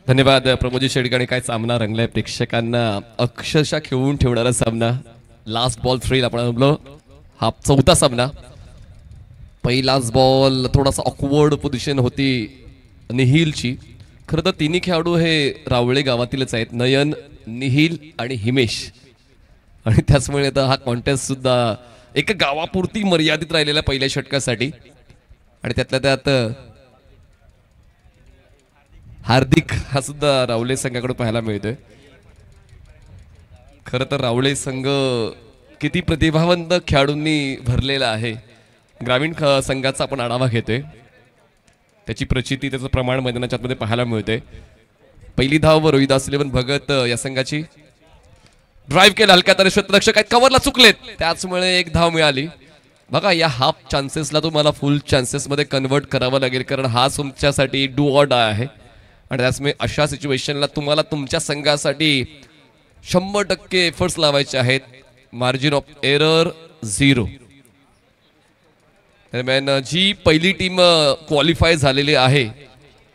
धन्यवाद प्रमोदजी शेडगाणी. काय सामना रंगलाय, प्रेक्षकांना अक्षरशः खेळून ठेवणारा सामना. लास्ट बॉल थ्रिल आपण म्हणलो. हा चौथा सामना. पहिलाच बॉल थोडासा ऑकवर्ड पोझिशन होती निहिलची. खरं तर तिन्ही खेळाडू हे रावळे गावातीलच आहेत, नयन, निहिल आणि हिमेश. आणि त्याचमुळे आता हा कॉन्टेस्ट सुद्धा एका गावापुरती मर्यादित राहिलेला पहिल्या षटकासाठी. आणि त्यातल्या त्यात हार्दिक हा सुद्धा रावळे संघाकडून पाहायला मिळतोय. खरं तर रावळे संघ किती प्रतिभावंत खेळाडूंनी भरलेला आहे. ग्रामीण संघाचा आपण आढावा घेतोय. त्याची प्रचिती, त्याचं प्रमाण मैदानाच्या आतमध्ये पाहायला मिळतंय. पहिली धाव रोहिदास 11 भगत या संघाची. ड्राईव्ह केला हलक्या तरी क्षेत्ररक्षक आहेत, कव्हरला चुकलेत, त्याचमुळे एक धाव मिळाली. बघा, या हाफ चान्सेसला तुम्हाला फुल चान्सेस मध्ये कन्वर्ट करावं लागेल, कारण हा तुमच्यासाठी डू ऑर डाय आहे. आणि त्याचमुळे अशा सिच्युएशनला तुम्हाला तुमच्या संघासाठी 100% एफर्ट्स लावायचे आहेत. Margin of error 0. दरम्यान जी पहिली टीम क्वालिफाय झालेली आहे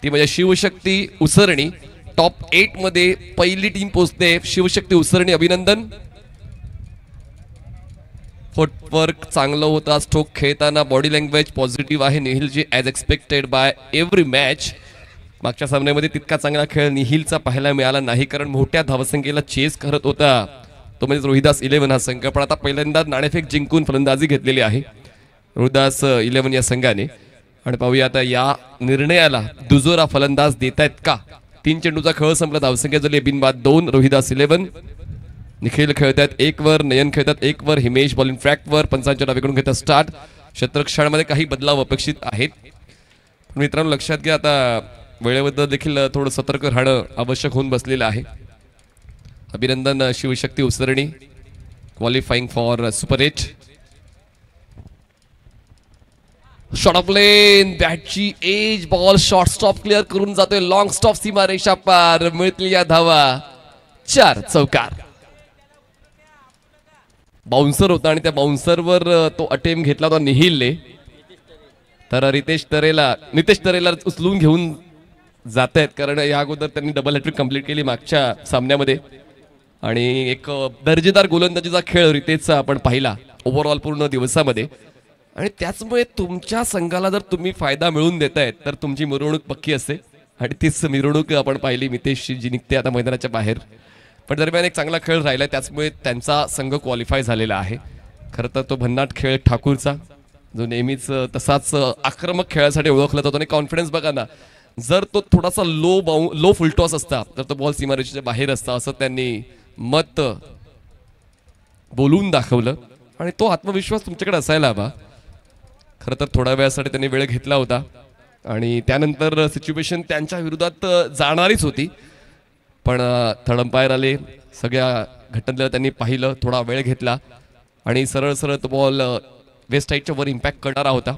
ती म्हणजे शिवशक्ती उसरणी. टॉप 8 मध्ये पहिली टीम पोहोचते. शिवशक्ती उसरणी, अभिनंदन. फुटवर्क चांगलं होता, स्ट्रोक खेळताना बॉडी लँग्वेज पॉझिटिव्ह आहे निहिलची, as expected by every match. मागच्या सामन्यामध्ये तितका चांगला खेळ निहिलचा पाहायला मिळाला नाही, कारण मोठ्या धावसंख्येला चेस करत होता तो म्हणजे रोहिदास 11 हा संघ. पण आता पहिल्यांदा नाणेफेक जिंकून फलंदाजी घेतलेली आहे रोहिदास 11 या संघाने. आणि पाहूया आता या निर्णयाला दुजोरा फलंदाज देत आहेत का. 3 चेंडूचा खेळ संपला, धावसंख्या झाली बिनबाद 2. रोहिदास 11, निखिल खेळतात 1 वर, नयन खेळतात 1 वर, हिमेश बॉलिंग ट्रॅक वर. पंचांच्या डावीकडून घेतात स्टार्ट. क्षेत्ररक्षणामध्ये काही बदलाव अपेक्षित आहेत. मित्रांनो लक्षात घ्या, आता वेळेबद्दल देखील थोडं सतर्क राहणं आवश्यक होऊन बसलेलं आहे. अभिनंदन Shivshakti Usarni, qualifying for super 8. Short of length, बॅटची edge, ball short stop clear करून जातोय, लॉंग स्टॉप, सीमा रेषा पार. मिळतील या धावा 4 चौकार. बाउन्सर होता आणि त्या बाउन्सरवर तो अटेम्प्ट घेतला होता निहिलने. तर नितेश तरेला उचलून घेऊन जात आहेत, कारण या अगोदर त्यांनी डबल हॅट्रिक कंप्लीट केली मागच्या सामन्यामध्ये. आणि एक दर्जेदार गोलंदाजीचा खेळ रितेशचा आपण पाहिला ओव्हरऑल पूर्ण दिवसामध्ये. आणि त्याचमुळे तुमच्या संघाला जर तुम्ही फायदा मिळवून देतायत तर तुमची मिरवणूक पक्की असते. आणि तीच मिरवणूक आपण पाहिली मितेशची, जी निघते आता मैदानाच्या बाहेर. पण दरम्यान एक चांगला खेळ राहिला, त्याचमुळे त्यांचा संघ क्वालिफाय झालेला आहे. खरं तर तो भन्नाट खेळ ठाकूरचा, जो नेहमीच तसाच आक्रमक खेळासाठी ओळखला जातो. आणि कॉन्फिडन्स बघा ना, जर तो थोडासा लो फुलटॉस असता तर तो बॉल सीमारेषेच्या बाहेर असता, असं त्यांनी मत बोलून दाखवलं. आणि तो आत्मविश्वास तुमच्याकडे असायला हवा. खरं तर थोड्या वेळासाठी त्यांनी वेळ घेतला होता आणि त्यानंतर सिच्युएशन त्यांच्या विरोधात जाणारीच होती. पण थर्ड अंपायर आले, सगळ्या घटनेला त्यांनी पाहिलं, थोडा वेळ घेतला आणि सरळ सरळ तो बॉल वेस्ट साईडच्या वर इम्पॅक्ट करणारा होता.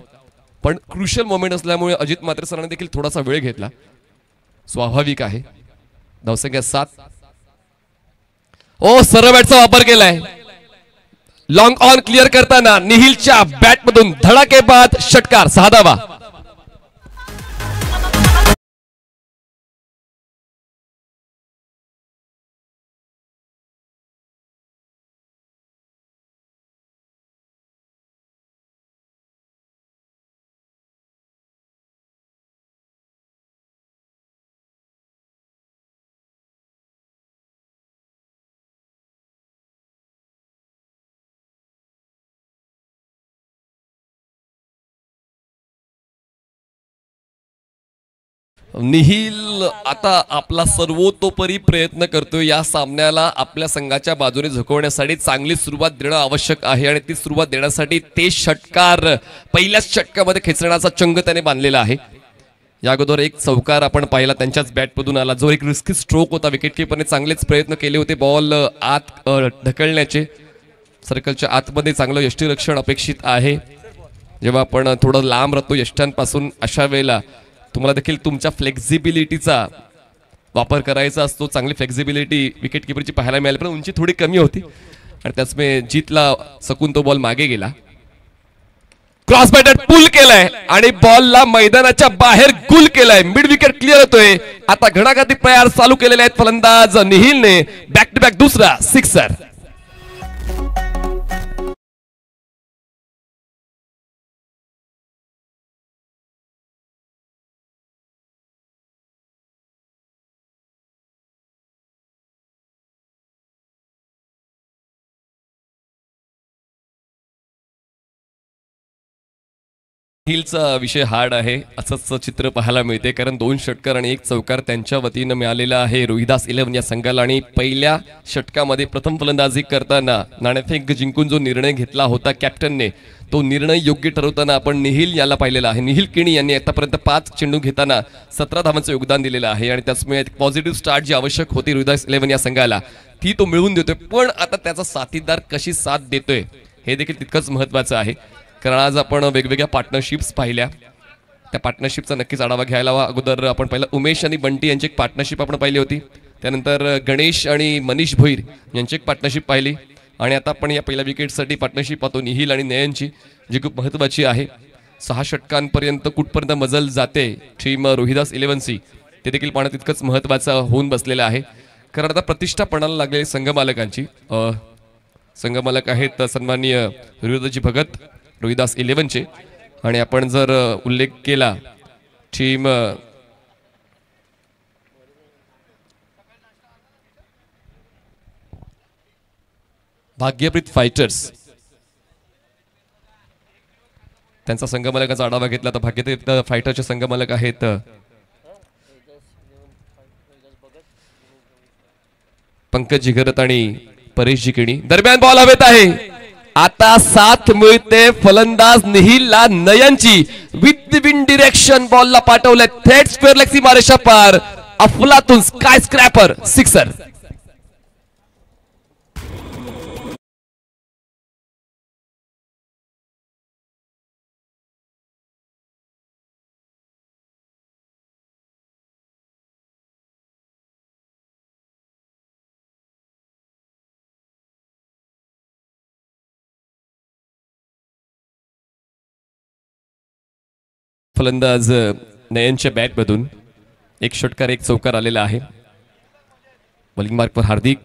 पण क्रुशियल मोमेंट असल्यामुळे अजित म्हात्रे सरांनी देखील थोडासा वेळ घेतला, स्वाभाविक आहे. धावसंख्या 7. ओ, सरळ बॅटचा वापर केलाय. लॉंग ऑन क्लिअर करताना निहिलच्या बॅट मधून धडाकेबाद षटकार, 6 धावा. निहिल आता आपला सर्वतोपरी प्रयत्न करतोय या सामन्याला आपल्या संघाच्या बाजूने झुकवण्यासाठी. चांगली सुरुवात देणं आवश्यक आहे आणि ती सुरुवात देण्यासाठी ते षटकार पहिल्याच षटकामध्ये खेचण्याचा चंग त्याने बांधलेला आहे. या अगोदर एक चौकार आपण पाहिला त्यांच्याच बॅटमधून आला, जो एक रिस्की स्ट्रोक होता. विकेटकीपरने चांगलेच प्रयत्न केले होते बॉल आत ढकलण्याचे. सर्कलच्या आतमध्ये चांगलं यष्टीरक्षण अपेक्षित आहे. जेव्हा आपण थोडं लांब राहतो यष्ट्यांपासून, अशा वेळेला तुम्हाला देखील तुमच्या फ्लेक्झिबिलिटीचा वापर करायचा असतो. चांगली फ्लेक्झिबिलिटी विकेट किपरची पाहायला मिळाली, पण उंची थोडी कमी होती आणि त्याचमुळे जीतला सकून तो बॉल मागे गेला. क्रॉस बॅटर पुल केलाय आणि बॉलला मैदानाच्या बाहेर गुल केलाय. मिड विकेट क्लिअर होतोय. आता घणाघाती प्रयास चालू केलेले आहेत फलंदाज निहिलने. बॅक टू बॅक दुसरा सिक्सर. निहिलचा विषय हार्ड आहे असंच चित्र पाहायला मिळते, कारण 2 षटकार आणि 1 चौकार त्यांच्या वतीनं मिळालेला आहे रोहिदास 11 या संघाला. आणि पहिल्या षटकामध्ये प्रथम फलंदाजी करताना नाणेफेक जिंकून जो निर्णय घेतला होता कॅप्टनने, तो निर्णय योग्य ठरवताना आपण निहिल याला पाहिलेला आहे. निहिल किणी यांनी आतापर्यंत 5 चेंडू घेताना 17 धावांचं योगदान दिलेलं आहे आणि त्याचमुळे एक पॉझिटिव्ह स्टार्ट जी आवश्यक होती रोहिदास 11 या संघाला ती तो मिळवून देतोय. पण आता त्याचा साथीदार कशी साथ देतोय हे देखील तितकंच महत्वाचं आहे, कारण आज आपण वेगवेगळ्या पार्टनरशिप्स पाहिल्या. त्या पार्टनरशिपचा नक्कीच आढावा घ्यायला हवा. अगोदर आपण पहिलं उमेश आणि बंटी यांची एक पार्टनरशिप आपण पाहिली होती. त्यानंतर गणेश आणि मनीष भोईर यांची एक पार्टनरशिप पाहिली आणि आता आपण या पहिल्या विकेटसाठी पार्टनरशिप पाहतो निहिल आणि नयनची, जी खूप महत्त्वाची आहे. 6 षटकांपर्यंत कुठपर्यंत मजल जाते टीम रोहिदास 11ची ते देखील पाहणं तितकंच महत्त्वाचं होऊन बसलेलं आहे. कारण आता प्रतिष्ठा पणाला लागलेली संघमालकांची. संघमालक आहेत सन्माननीय हृदयजी भगत रोहिदास 11चे. आणि आपण जर उल्लेख केला टीम भाग्यप्रीत फायटर्स त्यांचा संघमालकाचा आढावा घेतला तर भाग्यप्रीत फायटरचे संघमालक आहेत पंकज जिगरत आणि परेश जिकिणी. दरम्यान बॉल हवेत आहे. आता साथ मिळते फलंदाज निहिलला. नयनची विथ विंड डिरेक्शन बॉलला पाठवलंय थेट स्क्वेअर लेग सीमारेषा पार. अफलातून स्काय स्क्रॅपर सिक्सर. फलंदाज नयनच्या बॅटमधून 1 षटकार 1 चौकार आलेला आहे. बॉलिंग मार्कवर हार्दिक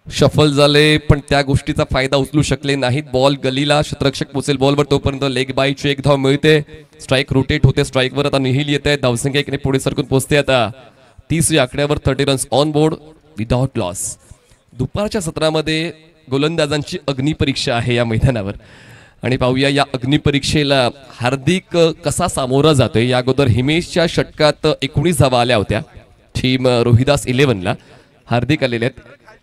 शफल झाले पण त्या गोष्टीचा फायदा उचलू शकले नाहीत. बॉल गलीला शतरक्षक पोचेल बॉलवर तोपर्यंत लेग बायची 1 धाव मिळते. स्ट्राईक रोटेट होते. स्ट्राईकवर आता निहिल येत आहे. धावसंख्या 1 ने पुढे सरकून पोहोचते. आता 30 या आकड्यावर 30 runs on board without loss. दुपारच्या सत्रामध्ये गोलंदाजांची अग्निपरीक्षा आहे या मैदानावर आणि पाहूया या अग्निपरीक्षेला हार्दिक कसा सामोरा जातोय. या अगोदर हिमेशच्या षटकात 19 धावा आल्या होत्या टीम रोहिदास 11ला. हार्दिक आलेले आहेत.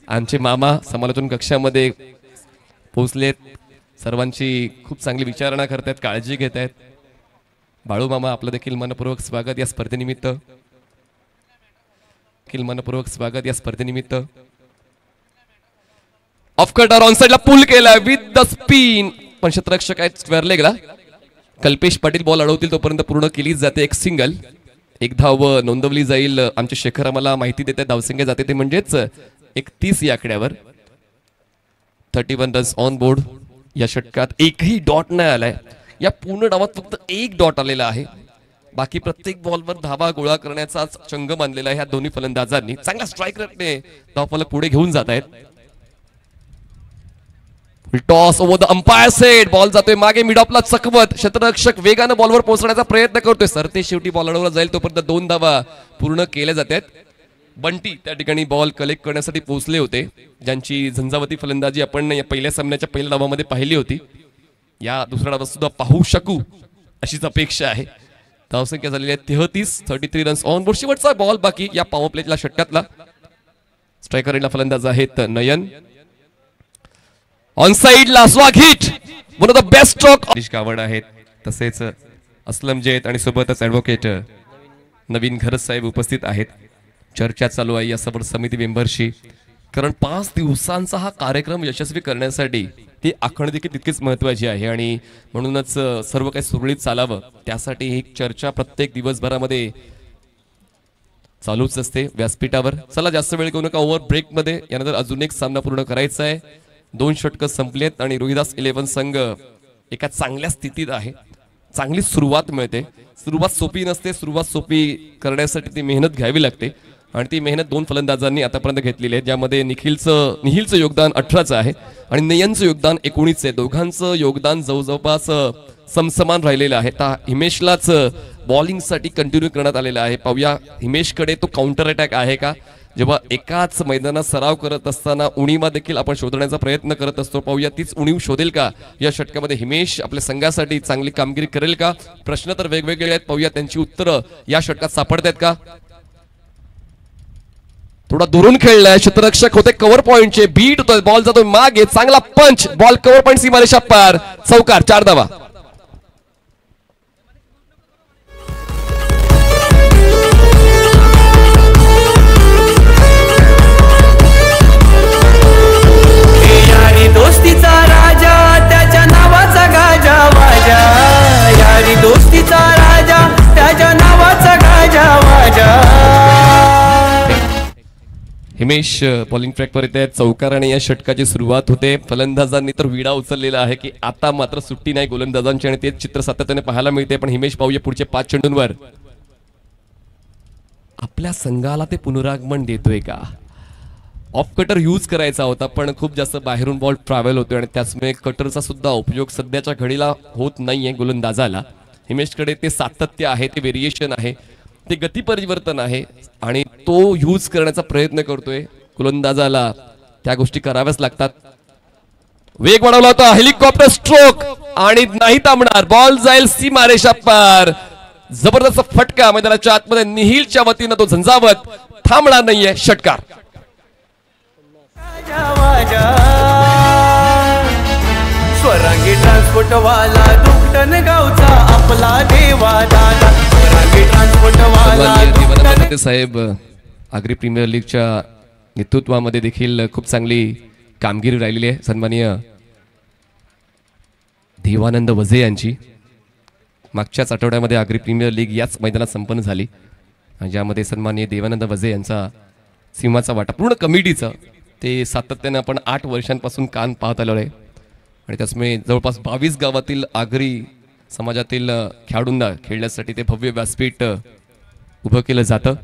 आमचे मामा समालोचन कक्षामध्ये पोहोचलेत. सर्वांची खूप चांगली विचारणा करतायत, काळजी घेत आहेत. बाळू मामा आपलं देखील मनपूर्वक स्वागत या स्पर्धेनिमित्त. मनपूर्वक स्वागत या स्पर्धेनिमित्त. ऑफ कटर ऑन साइडला पुल केला विथ द स्पिन, पण क्षेत्ररक्षक आहेत स्क्वेअर लेगला. कल्पेश पाटील बॉल अडवतील तोपर्यंत पूर्ण केली जाते. 1 सिंगल. 1 धाव नोंदवली जाईल. आमचे शेखर आम्हाला माहिती देतात धावसंख्या जाते ते म्हणजेच 31 या आकड्यावर 31 रन्स ऑन बोर्ड. या षटकात एकही डॉट नाही आलाय. या पूर्ण डावात फक्त 1 डॉट आलेला आहे. बाकी प्रत्येक बॉलवर धावा गोळा करण्याचा चंग बांधलेला आहे ह्या दोन्ही फलंदाजांनी. चांगला स्ट्राईक रेटने धावफलक पुढे घेऊन जात आहेत. Toss over the umpire set. Ball जातोय मागे मिड ऑफला चकवत. क्षेत्ररक्षक वेगाने बॉलवर पोहोचण्याचा प्रयत्न करतोय. सरते शेवटी बॉल अडवला जाईल तोपर्यंत 2 धावा पूर्ण केल्या जातात. बंटी त्या ठिकाणी बॉल कलेक्ट करण्यासाठी पोहोचले होते, ज्यांची झंझावती फलंदाजी आपण या पहिल्या सामन्याच्या पहिल्या डावामध्ये पाहिली होती. या दुसऱ्या डावात सुद्धा पाहू शकू अशीच अपेक्षा आहे. धावसंख्या झालेली आहे 33 रन्स ऑन बोर्ड. शेवटचा बॉल बाकी या पॉवर प्लेच्या षटकातला. स्ट्रायकर फलंदाज आहेत नयन. ऑन साइडला swag hit. One of the best stroke. Gawad आहेत तसेच असलम जैद आणि सोबतच ऍडव्होकेट नवीन घरस साहेब उपस्थित आहेत. चर्चा चालू आहे या सबर समिती मेंबरशी, कारण 5 दिवसांचा हा कार्यक्रम यशस्वी करण्यासाठी ती आखणी देखील तितकीच महत्त्वाची आहे आणि म्हणूनच सर्व काही सुरळीत चालावं त्यासाठी ही चर्चा प्रत्येक दिवसभरामध्ये चालूच असते व्यासपीठावर. चला जास्त वेळ घेऊ नका. ओव्हर ब्रेक मध्ये यानंतर अजून एक सामना पूर्ण करायचा आहे. 2 षटकं संपलेत आणि रोहिदास 11 संघ एका चांगल्या स्थितीत आहे, चांगली सुरुवात मिळते. सुरुवात सोपी नसते, सुरुवात सोपी करण्यासाठी ती मेहनत घ्यावी लागते आणि ती मेहनत दोन फलंदाजांनी आतापर्यंत घेतलेली आहे, ज्यामध्ये निखिलचं योगदान 18चं आहे आणि नयनचं योगदान 19 आहे. दोघांचं योगदान जवळपास समसमान राहिलेलं आहे. आता हिमेशलाच बॉलिंगसाठी कंटिन्यू करण्यात आलेलं आहे. पाहूया हिमेशकडे तो काउंटर अटॅक आहे का. जेव्हा एकाच मैदानात सराव करत असताना उणीवा देखील आपण शोधण्याचा प्रयत्न करत असतो. पाहूया तीच उणीव शोधेल का या षटकामध्ये. हिमेश आपल्या संघासाठी चांगली कामगिरी करेल का. प्रश्न तर वेगवेगळे आहेत, पाहूया त्यांची उत्तरं या षटकात सापडतात का. थोडा दुरून खेळलाय, क्षेत्ररक्षक होते कव्हर पॉइंटचे, बीट होतोय, बॉल जातोय मागे, चांगला पंच, बॉल कव्हर पॉइंट सीमारेषा पार, चौकार, 4 धावा. दोस्तीचा राजा त्याच्या नावाचा गाजा वाजा, यारी दोस्तीचा राजा त्याच्या नावाचा गाजा वाजा. हिमेश बॉलिंग ट्रॅकवर येते, चौकार आणि या षटकाची सुरुवात होते. फलंदाजांनी तर विडा उचललेला आहे की आता मात्र सुट्टी नाही गोलंदाजांची आणि तेच चित्र सातत्याने पाहायला मिळते. पण हिमेश पाहूया पुढचे 5 चेंडूंवर आपल्या संघाला ते पुनरागमन देतोय का. ऑफ कटर यूज करायचा होता पण खूप जास्त बाहेरून बॉल ट्रॅव्हल होतोय आणि त्याचमुळे कटरचा सुद्धा उपयोग सध्याच्या घडीला होत नाहीये गोलंदाजाला. हिमेशकडे ते सातत्य आहे, ते व्हेरिएशन आहे, ते गती परिवर्तन आहे आणि तो यूज करण्याचा प्रयत्न करतोय. गोलंदाजाला त्या गोष्टी कराव्याच लागतात. वेग वाढवला होता, हेलिकॉप्टर स्ट्रोक आणि नाही थांबणार, बॉल जाईल सीमारेषा पार. जबरदस्त फटका मैदानाच्या आतमध्ये, निहिलच्या वतीनं तो झंझावत थांबणार नाहीये. षटकार. स्वरांगी ट्रान्सपोर्ट वाला दुकटन गावचा आपला देवा दादा. स्वरांगी ट्रान्सपोर्ट वाला साहेब आगरी प्रीमियर लीगच्या नेतृत्वामध्ये देखील खूप चांगली कामगिरी राहिलेली आहे. सन्माननीय देवानंद वझे यांची मागच्याच आठवड्यामध्ये आगरी प्रीमियर लीग याच मैदानात संपन्न झाली, ज्यामध्ये सन्माननीय देवानंद वझे यांचा सिंहाचा वाटा, पूर्ण कमिटीचा, ते सातत्याने आपण 8 वर्षांपासून कान पाहत आलो आहे आणि त्याचमुळे जवळपास 22 गावातील आगरी समाजातील खेळाडूंना खेळण्यासाठी ते भव्य व्यासपीठ उभं केलं जातं.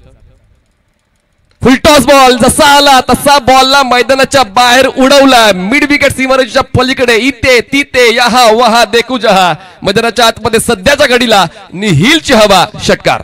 फुलटॉस बॉल जसा आला तसा बॉलला मैदानाच्या बाहेर उडवला, मिड विकेट सीमारेषेच्या पलीकडे, इथे तिथे यहा वहा देखू जहा. मैदानाच्या आतमध्ये सध्याच्या घडीला निहिलची हवा. षटकार.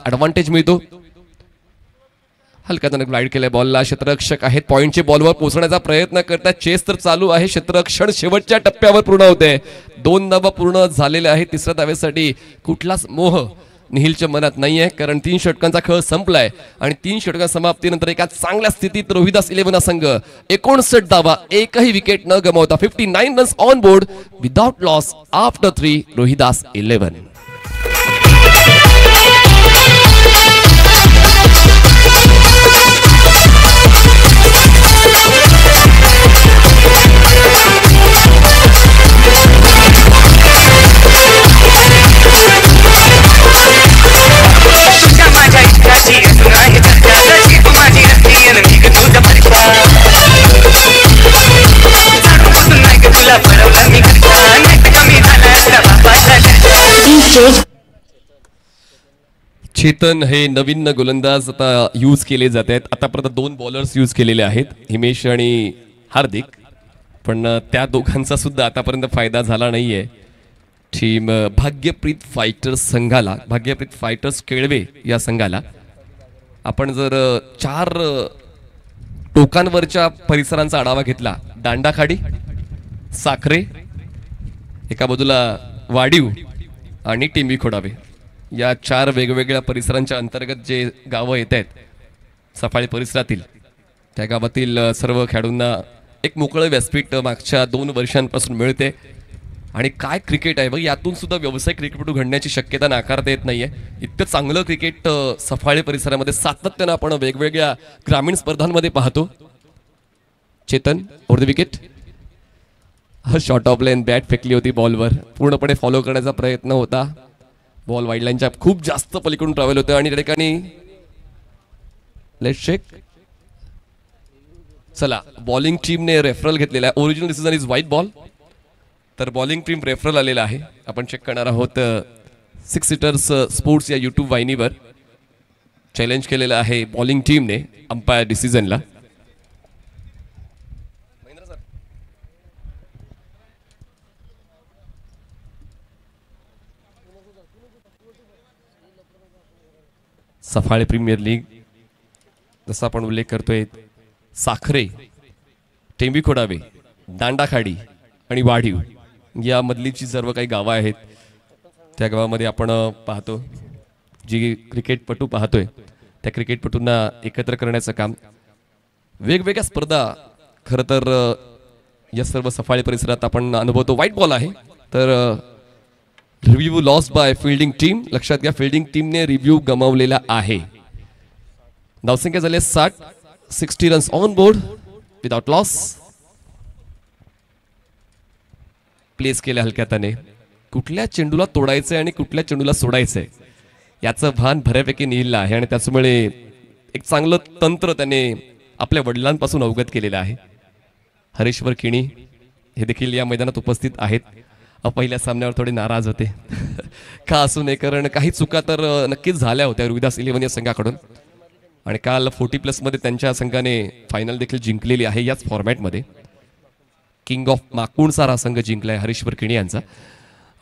ऍडव्हान्टेज मिळतो. हलका त्यानं ग्लाइड केलाय बॉलला. क्षेत्ररक्षक आहेत, पॉइंटचे बॉलवर पोहोचण्याचा प्रयत्न करतात. चेस तर चालू आहे, क्षेत्ररक्षण शेवटच्या टप्प्यावर पूर्ण होते. 2 धावा पूर्ण झालेल्या आहेत. तिसऱ्या धावेसाठी कुठलाच मोह निहिलच्या मनात नाहीये, कारण 3 षटकांचा खेळ संपलाय आणि 3 षटकां समाप्तीनंतर एका चांगल्या स्थितीत रोहिदास 11 संघ 59 धावा, एकही विकेट न गमावता 59 runs on board without loss after 3. Rohidas 11. विशेष चेतन हे नवीन गोलंदाज आता यूज केले जात आहेत. आतापर्यंत 2 बॉलर्स यूज केलेले आहेत, हिमेश आणि हार्दिक, पण त्या दोघांचा सुद्धा आतापर्यंत फायदा झाला नाहीये. टीम भाग्यप्रीत फायटर्स संघाला, भाग्यप्रीत फायटर्स केळवे या संघाला आपण जर 4 टोकांवरच्या परिसरांचा आढावा घेतला, दांडाखाडी, साखरे, एका बाजूला वाडीव आणि टिंबी खोडावे, या 4 वेगवेगळ्या परिसरांच्या अंतर्गत जे गावं येत आहेत सफाळी परिसरातील, त्या गावातील सर्व खेळाडूंना एक मोकळं व्यासपीठ मागच्या 2 वर्षांपासून मिळते. आणि काय क्रिकेट आहे बघ, यातून सुद्धा व्यावसायिक क्रिकेटपटू घडण्याची शक्यता नाकारता येत नाहीये. इतकं चांगलं क्रिकेट सफाळी परिसरामध्ये सातत्यानं आपण वेगवेगळ्या ग्रामीण स्पर्धांमध्ये पाहतो. Chetan over the wicket, short of line bat फेकली होती बॉलवर, पूर्णपणे फॉलो करण्याचा प्रयत्न होता. बॉल वाईड लाईनच्या खूप जास्त पलीकडून ट्रॅव्हल होतं आणि त्या ठिकाणी लेट्स चेक. चला, बॉलिंग टीमने रेफरल घेतलेला आहे. Original decision is white ball, तर बॉलिंग टीम रेफरल आलेला आहे. आपण चेक करणार आहोत 6 सीटर्स स्पोर्ट्स या यूट्यूब वाहिनीवर. चॅलेंज केलेलं आहे बॉलिंग टीमने अंपायर डिसिजनला. सफाळे प्रीमियर लीग, जसा आपण उल्लेख करतोय, साखरे, टेंबी खोडावे, दांडाखाडी आणि वाढीव यामधली जी सर्व काही गावं आहेत त्या गावामध्ये आपण पाहतो, जी क्रिकेटपटू पाहतोय त्या क्रिकेटपटूंना एकत्र करण्याचं काम, वेगवेगळ्या स्पर्धा खरं तर या सर्व सफाळी परिसरात आपण अनुभवतो. व्हाईट बॉल आहे, तर review lost by fielding team. लक्षात घ्या, फिल्डिंग टीमने रिव्ह्यू गमावलेला आहे. धावसंख्या झाली 60 runs on board without loss. Place केल्या हलक्याताने. कुठल्या चेंडूला तोडायचंय आणि कुठल्या चेंडूला सोडायचंय याचं भान बऱ्यापैकी निहिलं आहे आणि त्याचमुळे एक चांगलं तंत्र त्याने आपल्या वडिलांपासून अवगत केलेलं आहे. हरेश्वर किणी हे देखील या मैदानात उपस्थित आहेत. पहिल्या सामन्यावर थोडे नाराज होते का असू नये, कारण काही चुका तर नक्कीच झाल्या होत्या रविदास 11 या संघाकडून. आणि काल 40+ मध्ये त्यांच्या संघाने फायनल देखील जिंकलेली आहे याच फॉर्मॅटमध्ये. किंग ऑफ माकुणसार हा संघ जिंकलाय हरीश्वर किणी यांचा.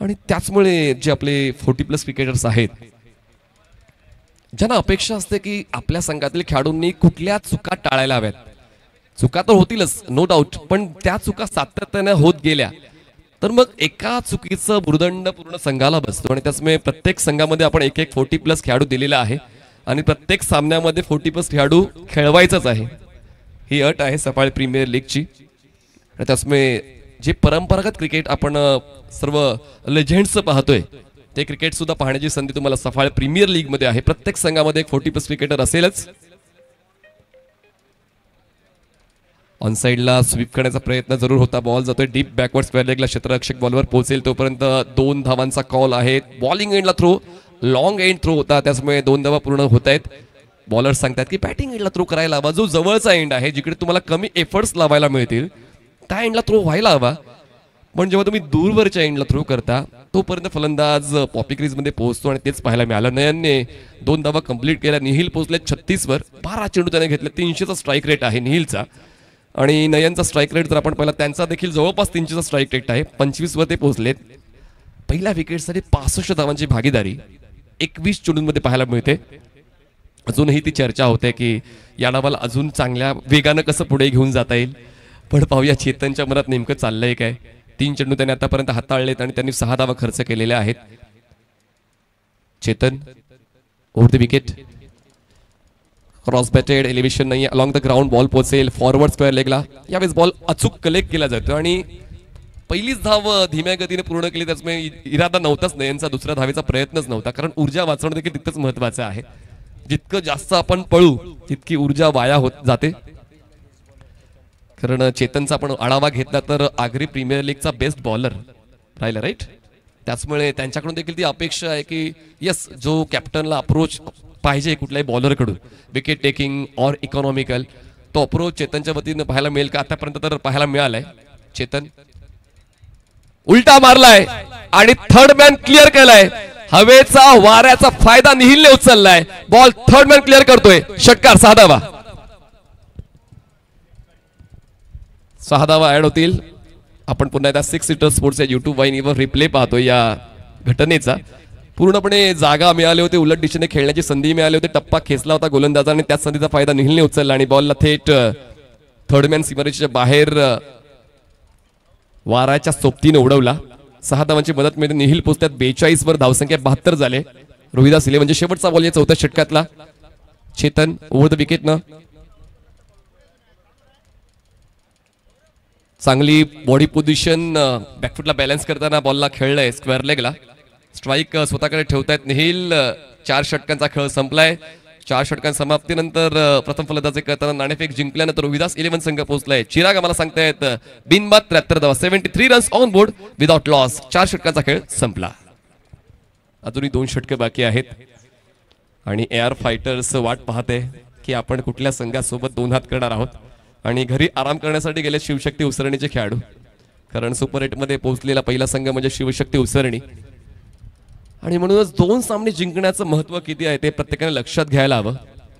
आणि त्याचमुळे जे आपले 40+ क्रिकेटर्स आहेत, ज्यांना अपेक्षा असते की आपल्या संघातील खेळाडूंनी कुठल्या चुका टाळायला हव्यात. चुका तर होतीलच नो डाऊट, पण त्या चुका सातत्याने होत गेल्या तर मग एका चुकीचं भुर्दंड पूर्ण संघाला बसतो. आणि त्याचमुळे प्रत्येक संघामध्ये आपण 1 40+ खेळाडू दिलेला आहे आणि प्रत्येक सामन्यामध्ये 40+ खेळाडू खेळवायचाच आहे. ही अट आहे सफाळी प्रीमियर लीगची. त्याचमुळे जे परंपरागत क्रिकेट आपण सर्व लेजेंड्स पाहतोय ते क्रिकेट सुद्धा पाहण्याची संधी तुम्हाला सफाळी प्रीमियर लीग मध्ये आहे. प्रत्येक संघामध्ये 40+ क्रिकेटर असेलच. ऑन साइडला स्वीप करण्याचा प्रयत्न जरूर होता. बॉल जातोय डीप बॅकवर्ड स्क्वेअर लेगला. क्षेत्ररक्षक बॉलवर पोहोचेल तोपर्यंत 2 धावांचा कॉल आहे. बॉलिंग एंडला थ्रो, लॉंग एंड थ्रो होता, त्याचमुळे 2 धावा पूर्ण होत आहेत. बॉलर्स सांगतात की बॅटिंग एंडला थ्रो करायला हवा, जो जवळचा एंड आहे, जिकडे तुम्हाला कमी एफर्ट्स लावायला मिळतील त्या एंडला थ्रो व्हायला हवा. पण जेव्हा तुम्ही दूरवरच्या एंडला थ्रो करता तोपर्यंत फलंदाज पॉपी क्रीज मध्ये पोहोचतो आणि तेच पाहायला मिळालं. नयनने 2 धावा कंप्लीट केल्या. निहिल पोहोचले 36 वर. 12 चेंडू त्याने घेतले. 300चा स्ट्राईक रेट आहे निहिलचा. आणि नयनचा स्ट्राईक रेट जर आपण पाहिला, त्यांचा देखील जवळपास 300चा स्ट्राईक रेट आहे. 25 वर ते पोहोचलेत. पहिल्या विकेटसाठी 65 धावांची भागीदारी 21 चेंडूंमध्ये पाहायला मिळते. अजूनही ती चर्चा होते की या डावाला अजून चांगल्या वेगानं कसं पुढे घेऊन जाता येईल. पण पाहूया चेतनच्या मनात नेमकं चाललंय काय. 3 चेंडू त्याने आतापर्यंत हाताळलेत आणि त्यांनी 6 धावा खर्च केलेल्या आहेत. Chetan over the wicket, cross batted, elevation नाही, अलॉंग द ग्राउंड बॉल पोहोचेल फॉरवर्ड स्क्वेअर लेगला. यावेळेस बॉल अचूक कलेक्ट केला जातो आणि पहिलीच धाव धीम्या गतीने पूर्ण केली. त्याचमुळे इरादा नव्हताच नयनचा, दुसऱ्या धावेचा प्रयत्नच नव्हता, कारण ऊर्जा वाचवणं देखील तितकंच महत्वाचं आहे. जितकं जास्त आपण पळू तितकी ऊर्जा वाया होत जाते. कारण चेतनचा आपण आढावा घेतला तर आगरी प्रीमियर लीगचा बेस्ट बॉलर राहिला, राईट. त्याचमुळे त्यांच्याकडून देखील ती अपेक्षा आहे की यस, जो कॅप्टनला अप्रोच पाहिजे कुठल्याही बॉलरकडून, विकेट टेकिंग ऑर इकॉनॉमिकल, तो अप्रोच चेतनच्या वतीने पाहायला मिळेल का. आतापर्यंत तर पाहायला मिळालाय. चेतन उलटा मारलाय आणि थर्ड मॅन क्लिअर केलाय. हवेचा वाऱ्याचा फायदा निहिलने उचललाय. बॉल थर्ड मॅन क्लिअर करतोय. षटकार 6 धावा. 6 धावा ऍड होतील. आपण पुन्हा एकदा 6 सीटर स्पोर्ट्सच्या युट्यूब वाहिनीवर रिप्ले पाहतो या घटनेचा. पूर्णपणे जागा मिळाली होती, उलट दिशेने खेळण्याची संधी मिळाली होती, टप्पा खेचला होता गोलंदाजाने, त्याच संधीचा फायदा निहिलने उचलला आणि बॉलला थेट थर्ड मॅन सीमारेषेच्या बाहेर वाराच्या सोबतीने उडवला. 6 धावांची मदत मिळते. निहिल पोचतात 42 वर. धावसंख्या 72 झाले. रोहिदास इलेव्हन म्हणजे शेवटचा बॉल या चौथ्या षटकातला. चेतन ओव्हर द विकेटनं चांगली बॉडी पोझिशन बॅकफुटला बॅलन्स करताना बॉलला खेळलाय स्क्वेअर लेगला. स्ट्राईक स्वतःकडे ठेवतायत निहिल. 4 षटकांचा खेळ संपलाय. 4 षटकांच्या समाप्तीनंतर प्रथम फलंदाजी करताना नाणेफेक जिंकल्यानंतर रोहिदास इलेव्हन संघ पोहोचलाय. चिराग आम्हाला सांगतायत बिनबाद 73 धावा, 73 runs on board without loss. 4 षटकांचा खेळ संपला. अजूनही 2 षटके बाकी आहेत आणि एअर फायटर्स वाट पाहते की आपण कुठल्या संघासोबत 2 हात करणार आहोत. आणि घरी आराम करण्यासाठी गेले शिवशक्ती उसरणीचे खेळाडू, कारण सुपर 8 मध्ये पोहोचलेला पहिला संघ म्हणजे शिवशक्ती उसरणी. आणि म्हणूनच 2 सामने जिंकण्याचं महत्व किती आहे ते प्रत्येकाने लक्षात घ्यायला हवं.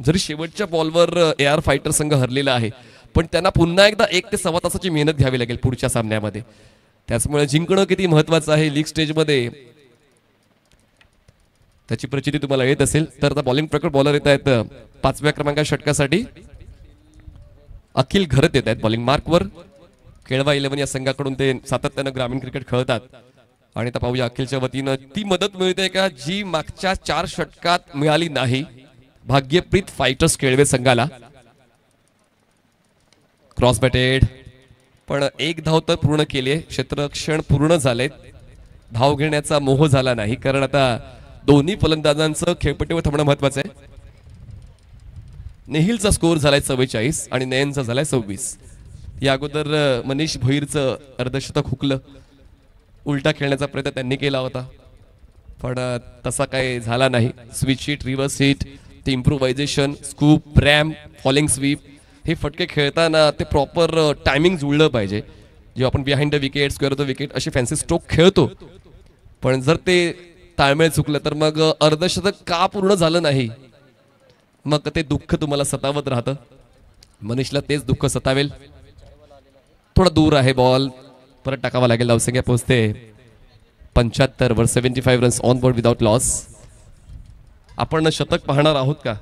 जरी शेवटच्या बॉलवर एअर फायटर संघ हरलेला आहे, पण त्यांना पुन्हा एकदा 1 ते सव्वा तासाची मेहनत घ्यावी लागेल पुढच्या सामन्यामध्ये. त्याचमुळे जिंकणं किती महत्वाचं आहे लीग स्टेजमध्ये त्याची प्रचिती तुम्हाला येत असेल. तर आता बॉलिंग प्रकट बॉलर येत आहेत 5व्या क्रमांकाच्या षटकासाठी. अखिल घरत येत आहेत बॉलिंग मार्कवर. केळवा 11 या संघाकडून ते सातत्यानं ग्रामीण क्रिकेट खेळतात. आणि आता पाहूया अखिलच्या वतीनं ती मदत मिळते का जी मागच्या 4 षटकात मिळाली नाही. भाग्यप्रीत फायटर्स केळवे संघाला. क्रॉस बॅटेड, पण 1 धाव तर पूर्ण केली. क्षेत्ररक्षण पूर्ण झाले. धाव घेण्याचा मोह झाला नाही, कारण आता दोन्ही फलंदाजांचं खेळपट्टीवर थांबणं महत्वाचं आहे. नेहिलचा स्कोर झालाय 44 आणि नयनचा झालाय 26. या अगोदर मनीष भोईरचं अर्धशतक हुकलं. उलटा खेळण्याचा प्रयत्न त्यांनी केला होता, पण तसा काही झाला नाही. स्विच हिट, रिव्हर्स हिट, ते improvisation, scoop, ramp, falling sweep, हे फटके खेळताना ते प्रॉपर टायमिंग जुळलं पाहिजे. जेव्हा आपण behind the wicket, square the wicket असे फॅन्सी स्ट्रोक खेळतो, पण जर ते ताळमेळ चुकलं तर मग अर्धशतक का पूर्ण झालं नाही, मग ते दुःख तुम्हाला सतावत राहतं. मनीषला तेच दुःख सतावेल. थोडा दूर आहे बॉल, परत टाकावा लागेल. धावसंख्या पोहोचते 75 वर. 75 runs on board without loss. आपण शतक पाहणार आहोत का,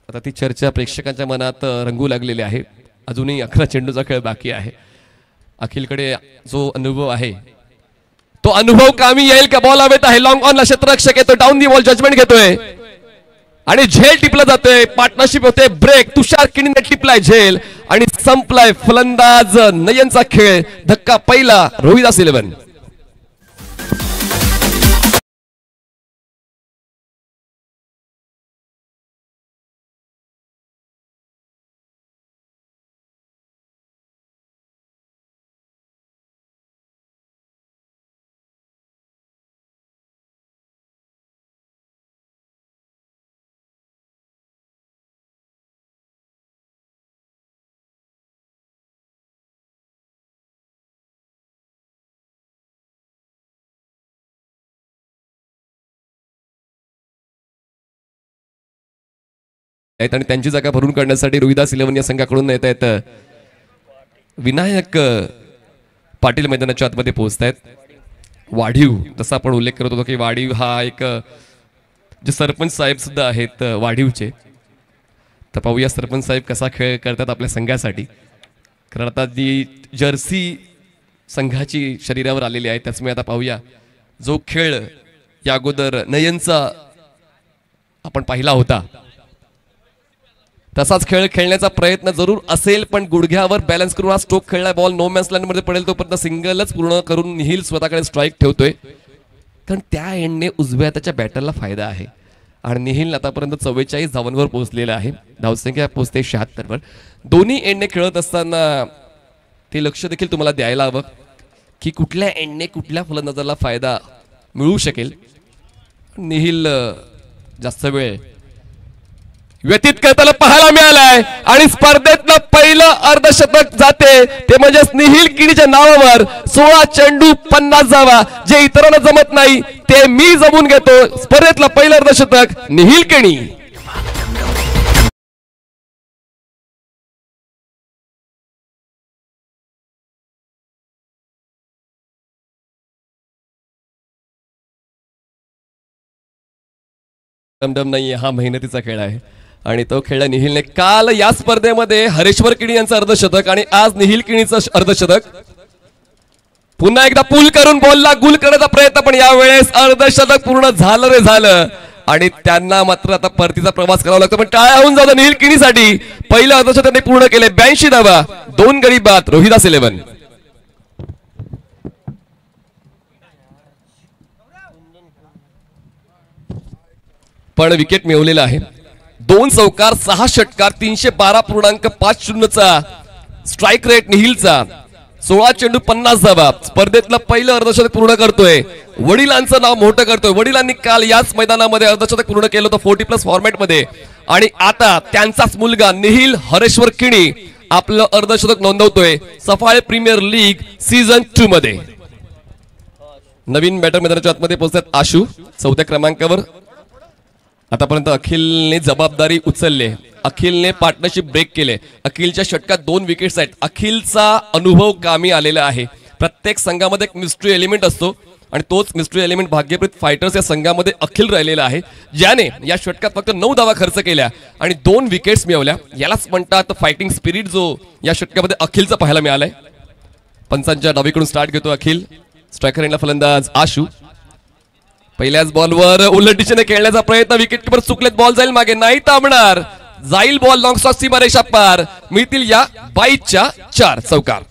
आता ती चर्चा प्रेक्षकांच्या मनात रंगू लागलेली आहे. अजूनही 11 चेंडूचा खेळ बाकी आहे. अखिलकडे जो अनुभव आहे तो अनुभव कामी येईल का. बॉल हवेत आहे, लॉंग ऑनला क्षेत्ररक्षक येतो, डाऊन दी बॉल जजमेंट घेतोय आणि झेल टिपला जातोय. पार्टनरशिप होते, ब्रेक, तुषार किणीने टिपलाय झेल आणि संपलाय फलंदाज नयनचा खेळ. धक्का पहिला रोहिदास इलेव्हन. आणि त्यांची जागा भरून काढण्यासाठी रोहिदास इलेव्हन या संघाकडून येत आहेत विनायक पाटील मैदानाच्या आतमध्ये पोहोचतायत. वाढीव, जसा आपण उल्लेख करत होतो की वाढीव हा एक जे सरपंच साहेब सुद्धा आहेत वाढीवचे. तर पाहूया सरपंच साहेब कसा खेळ करतात आपल्या संघासाठी, कारण आता जी जर्सी संघाची शरीरावर आलेली आहे. त्याचमुळे आता पाहूया जो खेळ या अगोदर नयनचा आपण पाहिला होता तसाच खेळ खेळण्याचा प्रयत्न जरूर असेल, पण गुडघ्यावर बॅलन्स करून हा स्ट्रोक खेळलाय. बॉल नो मॅन्स लँड मध्ये पडेल तोपर्यंत सिंगलच पूर्ण करून निहिल स्वतःकडे स्ट्राईक ठेवतोय, कारण त्या एंडने उजव्या त्याच्या बॅटरला फायदा आहे. आणि निहिल आतापर्यंत 44 धावांवर पोहोचलेला आहे. धावसंख्या पोहोचते 76 वर. दोन्ही एंडने खेळत असताना ते लक्ष देखील तुम्हाला द्यायला हवं की कुठल्या एंडने कुठल्या फलंदाजाला फायदा मिळू शकेल. निहिल जास्त वेळ व्यतीत करताना पाहायला मिळालाय आणि स्पर्धेतलं पहिलं अर्धशतक जाते ते म्हणजे निहिल केणीच्या नावावर. 16 चेंडू 50 धावा, जे इतरांना जमत नाही ते मी जमून घेतो. स्पर्धेतलं पहिलं अर्धशतक निहिल केणी. दमदम नाहीये, हा मेहनतीचा खेळ आहे आणि तो खेळला निहिलने. काल या स्पर्धेमध्ये हरेश्वर केणी यांचं अर्धशतक आणि आज निहिल केणीचं अर्धशतक. पुन्हा एकदा पूल करून बॉलला गुल करण्याचा प्रयत्न, पण यावेळेस अर्धशतक पूर्ण झालं रे झालं आणि त्यांना मात्र आता परतीचा प्रवास करावा लागतो. पण टाळ्या होऊन जातो निहिल केणीसाठी. पहिलं अर्धशतक त्यांनी पूर्ण केले. 82 धावा, 2 गडी बाद. रोहिदास 11. पण विकेट मिळवलेला आहे. 2 चौकार, 6 षटकार, 312.50चा स्ट्राईक रेट निहिलचा. 16 चेंडू 50 धावा. स्पर्धेतलं पहिलं अर्धशतक पूर्ण करतोय. वडिलांचं नाव मोठं करतोय. वडिलांनी काल याच मैदानामध्ये अर्धशतक पूर्ण केलं होतं 40+ फॉर्मॅट मध्ये आणि आता त्यांचाच मुलगा निहिल हरेश्वर केणी आपलं अर्धशतक नोंदवतोय सफाळे प्रीमियर लीग सीझन 2 मध्ये. नवीन बॅटर मैदानाच्या आतमध्ये पोहोचतात आशू 4थ्या क्रमांकावर. आतापर्यंत अखिलने जबाबदारी उचलली. अखिलने पार्टनरशिप ब्रेक केले. अखिलच्या षटकात 2 विकेट्स आहेत. अखिलचा अनुभव कामी आलेला आहे. प्रत्येक संघामध्ये एक मिस्ट्री एलिमेंट असतो आणि तोच मिस्ट्री एलिमेंट भाग्यप्रीत फायटर्स या संघामध्ये अखिल राहिलेला आहे, ज्याने या षटकात फक्त 9 धावा खर्च केल्या आणि 2 विकेट्स मिळवल्या. यालाच म्हणतात फायटिंग स्पिरिट, जो या षटकामध्ये अखिलचा पाहायला मिळालाय. पंचांच्या डावीकडून स्टार्ट घेतो अखिल. स्ट्रायकर एंडला फलंदाज आशू. पहिल्याच बॉलवर उलट दिशेने खेळण्याचा प्रयत्न. विकेटकीपर चुकलेत. बॉल जाईल मागे, नाही थांबणार. जाईल बॉल लॉंग स्टॉक सीमारेषा पार. मिळतील या 22च्या 4 चौकार.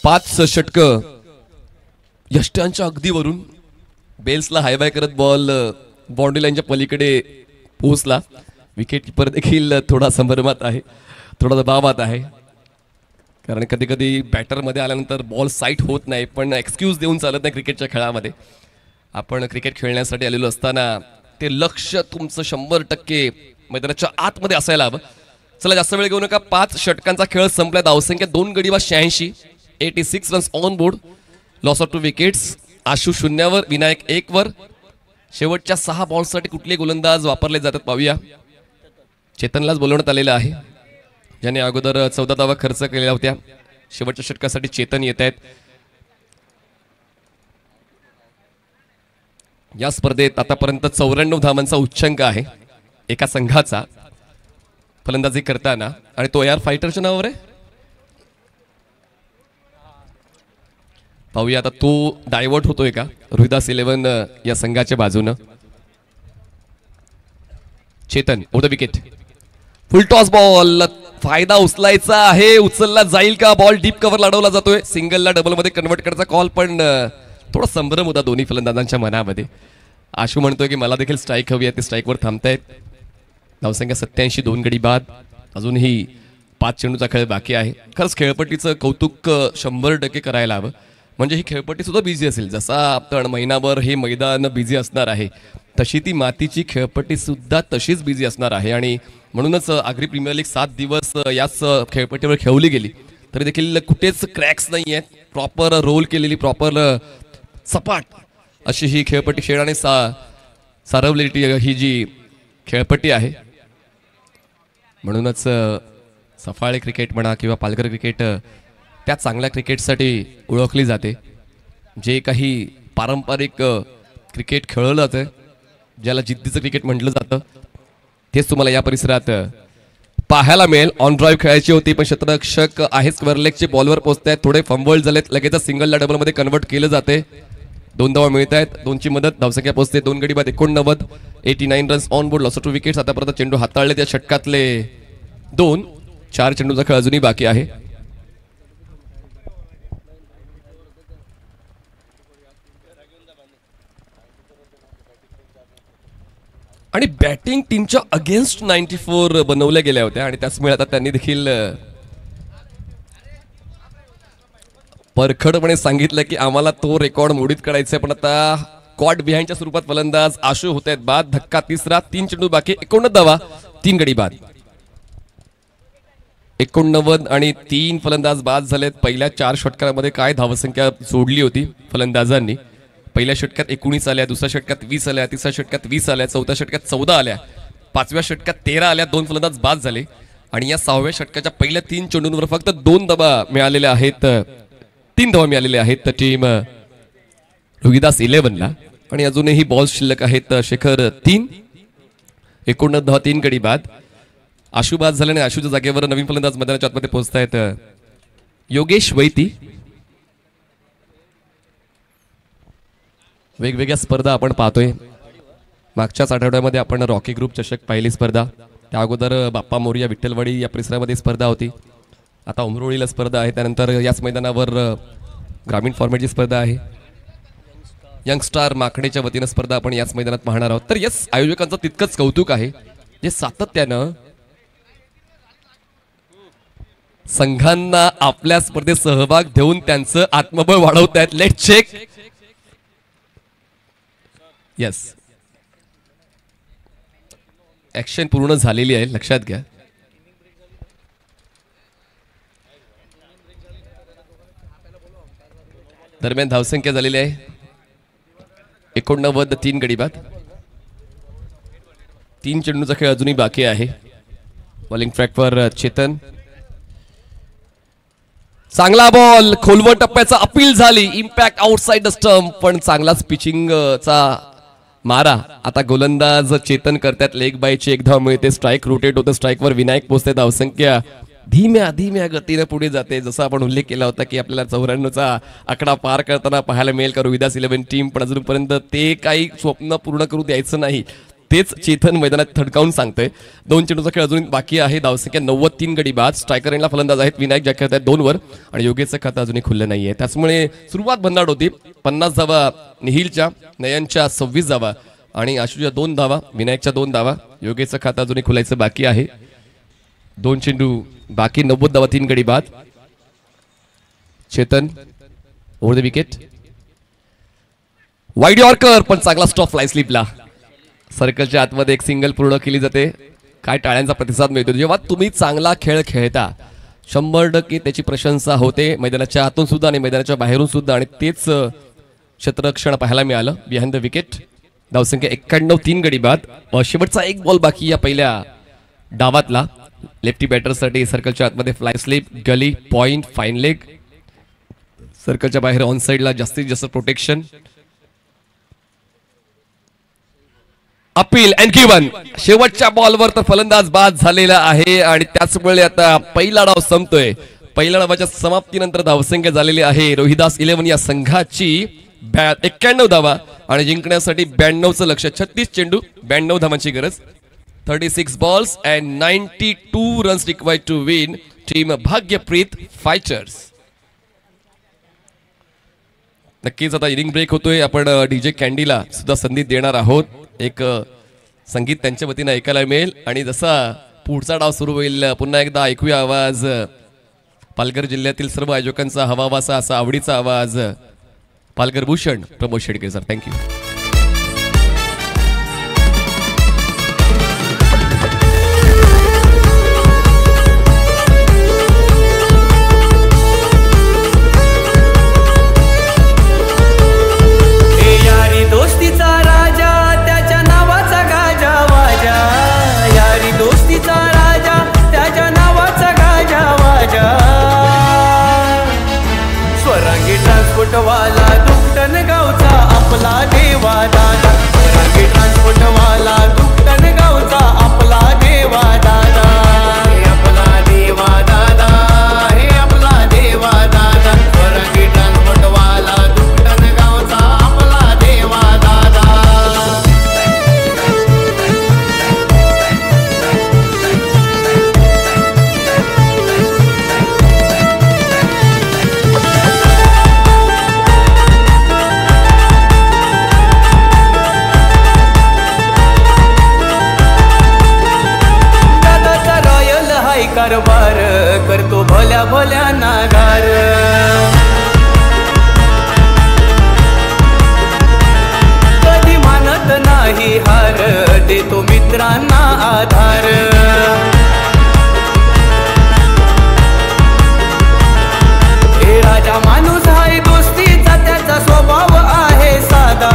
पाच षटक यष्ट्यांच्या अगदी वरून बेल्सला हायबाय करत बॉल बाउंड्री लाईनच्या पलीकडे पोहोचला. विकेटकीपर देखील थोडा संभ्रमात आहे, थोडा दबावात आहे, कारण कधी कधी बॅटरमध्ये आल्यानंतर बॉल साईट होत नाही. पण एक्सक्यूज देऊन चालत नाही क्रिकेटच्या खेळामध्ये. आपण क्रिकेट खेळण्यासाठी आलेलो असताना ते लक्ष तुमचं 100% मैदानाच्या आतमध्ये असायला हवं. चला जास्त वेळ घेऊ नका. 5 षटकांचा खेळ संपला. धावसंख्या 2 गडी बाद 86, 86 runs on board. Loss of 2 wickets. Ashu 0वर, विनायक 1वर. शेवटच्या 6 बॉल्ससाठी कुठले गोलंदाज वापरले जातात पाहूया. चेतनलाच बोलवण्यात आलेलं आहे, ज्याने अगोदर 14 धावा खर्च केलेल्या होत्या. शेवटच्या षटकासाठी चेतन येत आहेत. या स्पर्धेत आतापर्यंत 94 धावांचा उच्चांक आहे एका संघाचा फलंदाजी करताना, आणि तो यार फायटरच्या नावावर आहे. पाहूया आता तो डायव्हर्ट होतोय का रोहिदास 11 या संघाच्या बाजूनं. Chetan over the wicket. Full toss ball. फायदा उचलायचा आहे. उचलला जाईल का? बॉल डीप कव्हर लढवला जातोय. सिंगलला डबल मध्ये कन्वर्ट करायचा कॉल, पण थोडा संभ्रम होता दोन्ही फलंदाजांच्या मनामध्ये. आशू म्हणतोय की मला देखील स्ट्राईक हवी आहे. ते स्ट्राईकवर थांबतायत. धावसंख्या 87, 2 गडी बाद. अजूनही 5 चेंडूचा खेळ बाकी आहे. खरंच खेळपट्टीचं कौतुक 100% करायला हवं. म्हणजे ही खेळपट्टी सुद्धा बिझी असेल. जसा आपण महिनाभर हे मैदान बिझी असणार आहे, तशी ती मातीची खेळपट्टी सुद्धा तशीच बिझी असणार आहे. आणि म्हणूनच आगरी प्रीमियर लीग 7 दिवस याच खेळपट्टीवर खेळवली गेली, तरी देखील कुठेच क्रॅक्स नाही आहेत. प्रॉपर रोल केलेली, प्रॉपर सपाट अशी ही खेळपट्टी खेळाने सारवलेली ही जी खेळपट्टी आहे. म्हणूनच सफाळे क्रिकेट म्हणा किंवा पालघर क्रिकेट त्या चांगल्या क्रिकेटसाठी ओळखली जाते. जे काही पारंपरिक क्रिकेट खेळलं जातं, ज्याला जिद्दीचं क्रिकेट म्हटलं जातं, तेच तुम्हाला या परिसरात पाहायला मिळेल. ऑन ड्राईव्ह खेळायची होती, पण क्षेत्ररक्षक आहेच स्क्वेअर लेगचे बॉलवर पोहोचत आहेत. थोडे फंबल झालेत. लगेच सिंगलला डबलमध्ये कन्वर्ट केलं जाते. 2 धावा मिळत आहेत. 2ची मदत. धावसंख्या पोहोचते 2 गडी बाद 89, 89 runs on board. Loss of 2 wickets. आतापर्यंत चेंडू हाताळले त्या षटकातले 2. 4 चेंडूचा खेळ अजूनही बाकी आहे. आणि बॅटिंग टीमच्या अगेन्स्ट 94 बनवल्या गेल्या होत्या, आणि त्याचमुळे आता त्यांनी देखील परखडपणे सांगितलं की आम्हाला तो रेकॉर्ड मोडीत काढायचा आहे. पण आता कॉट बिहाइंडच्या स्वरूपात फलंदाज आशु होत आहेत बाद. धक्का तिसरा. 3 चेंडू बाकी. 89 धावा. 3 गडी बाद. 89 आणि 3 फलंदाज बाद झालेत. पहिल्या 4 षटकारामध्ये काय धावसंख्या जोडली होती फलंदाजांनी. पहिल्या षटकात 19 आल्या, दुसऱ्या षटकात 20 आल्या, तिसऱ्या षटकात 20 आल्या, चौथ्या षटकात 14 आल्या, 5व्या षटकात 13 आल्या. 2 फलंदाज बाद झाले आणि या 6व्या षटकाच्या पहिल्या 3 चेंडूंवर फक्त 2 धावा मिळालेल्या आहेत. 3 धावा मिळालेल्या आहेत टीम रोहिदास 11ला आणि अजूनही बॉल शिल्लक आहेत. शेखर 3. 89 धावा. 3 गडी बाद. आशु बाद झाल्याने आशुच्या जागेवर नवीन फलंदाज मैदानाच्या आतमध्ये पोहोचतायत योगेश वैती. वेगवेगळ्या स्पर्धा आपण पाहतोय. मागच्याच आठवड्यामध्ये आपण रॉकी ग्रुप चषक पाहिली स्पर्धा. त्या अगोदर बाप्पा मोरिया विठ्ठलवाडी या परिसरामध्ये स्पर्धा होती. आता उमरोळीला स्पर्धा आहे. त्यानंतर याच मैदानावर ग्रामीण फॉर्मॅटची स्पर्धा आहे. यंगस्टार माकडेच्या वतीनं स्पर्धा आपण याच मैदानात पाहणार आहोत. तर यस, आयोजकांचं तितकंच कौतुक आहे जे सातत्यानं संघांना आपल्या स्पर्धेत सहभाग देऊन त्यांचं आत्मबळ वाढवत आहेत. Late check. यस, ऍक्शन पूर्ण झालेली आहे, लक्षात घ्या. दरम्यान धावसंख्या झालेली आहे 89. 3 गडी बाद. 3 चेंडूचा खेळ अजूनही बाकी आहे. बॉलिंग ट्रॅकवर चेतन. चांगला बॉल. खोलवर टप्प्याचा अपील झाली. इम्पॅक्ट आउटसाइड द स्टंप, पण चांगलाच पिचिंगचा मारा. आता गोलंदाज चेतन करतात. लेग बायची 1 धाव मिळते. स्ट्राईक रोटेट होतं. स्ट्राईकवर विनायक पोहोचते. धावसंख्या धीम्या धीम्या गतीने पुढे जाते. जसं आपण उल्लेख केला होता की आपल्याला 94चा आकडा पार करताना पाहायला मिळेल का रोहिदास 11 टीम, पण अजूनपर्यंत ते काही स्वप्न पूर्ण करू द्यायचं नाही. तेच चेतन मैदानात थडकावून सांगतोय. 2 चेंडूचा खेळ अजून बाकी आहे. धावसंख्या 90. 3 गडी बाद. स्ट्रायकर एंडला फलंदाज आहेत विनायक, ज्या खेळत आहेत 2 वर आणि योगेशचं खातं अजूनही खुल्लं नाहीये. त्याचमुळे सुरुवात भन्नाट होती. 50 धावा निहिलच्या, नयनच्या 26 धावा आणि आशुच्या 2 धावा, विनायकच्या 2 धावा. योगेशचं खातं अजूनही खुलायचं बाकी आहे. 2 चेंडू बाकी. 90 धावा. 3 गडी बाद. Chetan over the wicket. Wide yorker, पण चांगला स्टॉप फ्लाय स्लिपला. सर्कलच्या आतमध्ये एक सिंगल पूर्ण केली जाते. काय टाळ्यांचा प्रतिसाद मिळतो. जेव्हा तुम्ही चांगला खेळ खेळता 100% त्याची प्रशंसा होते, मैदानाच्या आतून सुद्धा आणि मैदानाच्या बाहेरून सुद्धा. आणि तेच क्षेत्ररक्षण पाहायला मिळालं बिहाइंड द विकेट. धावसंख्या 91. 3 गडी बाद. शेवटचा 1 बॉल बाकी या पहिल्या डावातला. लेफ्टी बॅटरसाठी सर्कलच्या आतमध्ये फ्लाय स्लिप, गली, पॉइंट, फाईन लेग. सर्कलच्या बाहेर ऑन साइडला जास्तीत जास्त प्रोटेक्शन. Appeal and given. शेवटच्या बॉलवर तर फलंदाज बाद झालेला आहे आणि त्याचमुळे आता पहिला डाव संपतोय. पहिल्या डावाच्या समाप्तीनंतर धावसंख्या झालेली आहे रोहिदास 11 या संघाची 91 धावा आणि जिंकण्यासाठी 92चं लक्ष. 36 चेंडू 92 धावांची गरज. 36 balls and 92 runs required to win. Team Bhagyapreet fighters. नक्कीच आता इनिंग ब्रेक होतोय. आपण डीजे कॅन्डीला सुद्धा संधी देणार आहोत. एक संगीत त्यांच्या वतीनं ऐकायला मिळेल आणि जसा पुढचा डाव सुरू होईल पुन्हा एकदा ऐकूया आवाज पालघर जिल्ह्यातील सर्व आयोजकांचा हवावासा असा आवडीचा आवाज. Palghar Bhushan Pramod Shedke sir, thank you. दोस्तीचा राजा त्याच्या नावाचा गाजा वाजा. यारी दोस्तीचा राजा त्याच्या नावाचा गाजा वाजा. स्वरांगी ट्रान्सपोर्ट वाला दुकटन गावचा आपला देवा दादा. स्वरांगी ट्रान्सपोर्ट वाला दुकटन गावचा आपला देवा दादा. हे आपला देवा दादा, हे आपला देवा दादा. स्वरांगी ट्रान्सपोर्ट वाला दुकटन गावचा आपला देवा दादा. दादाचा रॉयल हाय कारभार करतो भल्या भल्या नागार. आधार हे राजा माणूस हाय दोस्तीचा त्याचा स्वभाव आहे साधा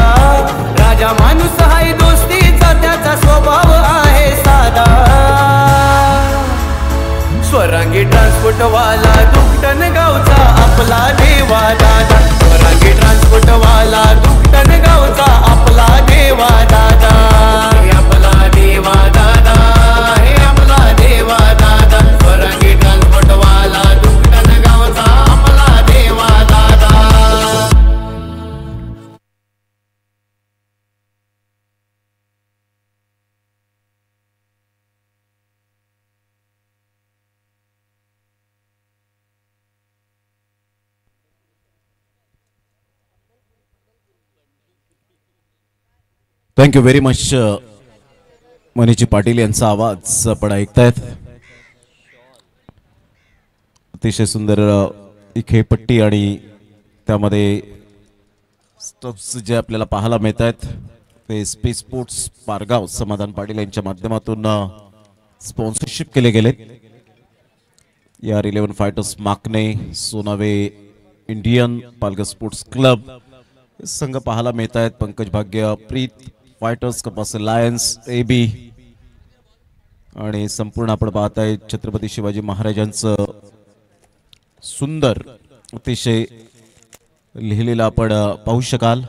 राजा माणूस हाय दोस्तीचा त्याचा स्वभाव आहे साधा स्वरांगी ट्रान्सपोर्ट वाला दुकटन गावचा आपला देवा दादा स्वरांगी ट्रान्सपोर्ट वाला दुकटन गावचा आपला देवा दादा हे आपला देवा दादा हे आपला देवा दादा स्वरांगी ट्रान्सपोर्ट वाला दुकटन गावचा आपला देवा दादा थँक्यू व्हेरी मच मनीजी पाटील यांचा आवाज आपण ऐकतायत अतिशय सुंदर ही खेळपट्टी आणि त्यामध्ये स्टब्स जे आपल्याला पाहायला मिळत आहेत ते SP स्पोर्ट्स पारगाव समाधान पाटील यांच्या माध्यमातून स्पॉन्सरशिप केले गेले यार 11 fighters Makane Sonawe Indian Palghar sports club संघ पाहायला मिळत आहेत Pankaj Bhagya Preet fighters Kapas lions AB आणि संपूर्ण आपण पाहत आहे छत्रपती शिवाजी महाराजांचं सुंदर अतिशय लिहिलेलं आपण पाहू शकाल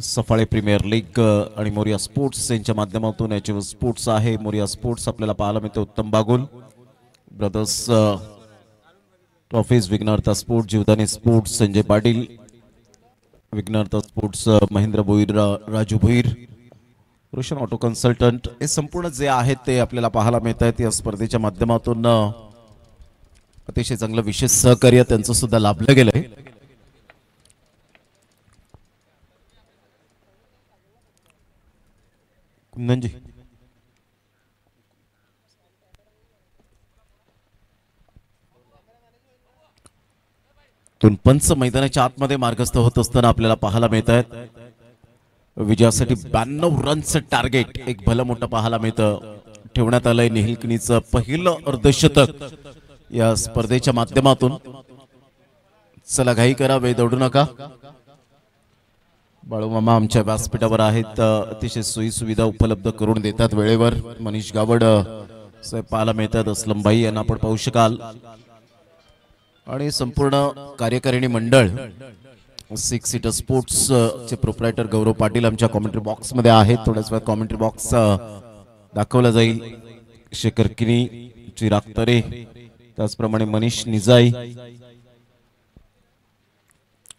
सफाळे प्रीमियर लीग आणि मोरिया स्पोर्ट्स यांच्या माध्यमातून याचे स्पोर्ट्स आहे मोरिया स्पोर्ट्स आपल्याला पाहायला मिळते उत्तम बागुल ब्रदर्स ट्रॉफीज विघ्नहर्ता स्पोर्ट्स जीवदानी स्पोर्ट्स संजय पाटील विघ्नहर्ता sports Mahendra Bhoir Raju Bhoir Roshan auto consultant हे संपूर्ण जे आहेत ते आपल्याला पाहायला मिळत आहेत या स्पर्धेच्या माध्यमातून अतिशय चांगलं विशेष सहकार्य त्यांचं सुद्धा लाभलं गेलंय कुंदनजी पंच मैदानाच्या आतमध्ये मार्गस्थ होत असताना आपल्याला पाहायला मिळत आहेत विजयासाठी 92 रनचं टार्गेट एक भलं मोठं पाहायला मिळतं ठेवण्यात आलंय निहिलकणीचं पहिलं अर्धशतक या स्पर्धेच्या माध्यमातून चला घाई करा वेळ दौडू नका बाळूमामा आमच्या व्यासपीठावर आहेत अतिशय सोयी सुविधा उपलब्ध करून देतात वेळेवर मनीष गावड साहेब पाहायला मिळतात असलम भाई यांना आपण पाहू शकाल आणि संपूर्ण कार्यकारिणी मंडळ 6 सीटर स्पोर्ट्स चे प्रोप्रायटर गौरव पाटील आमच्या कॉमेंट्री बॉक्स मध्ये आहेत थोड्याच वेळात कॉमेंट्री बॉक्स दाखवला जाईल शेखर किनी चिराग तरे त्याचप्रमाणे मनीष निजाई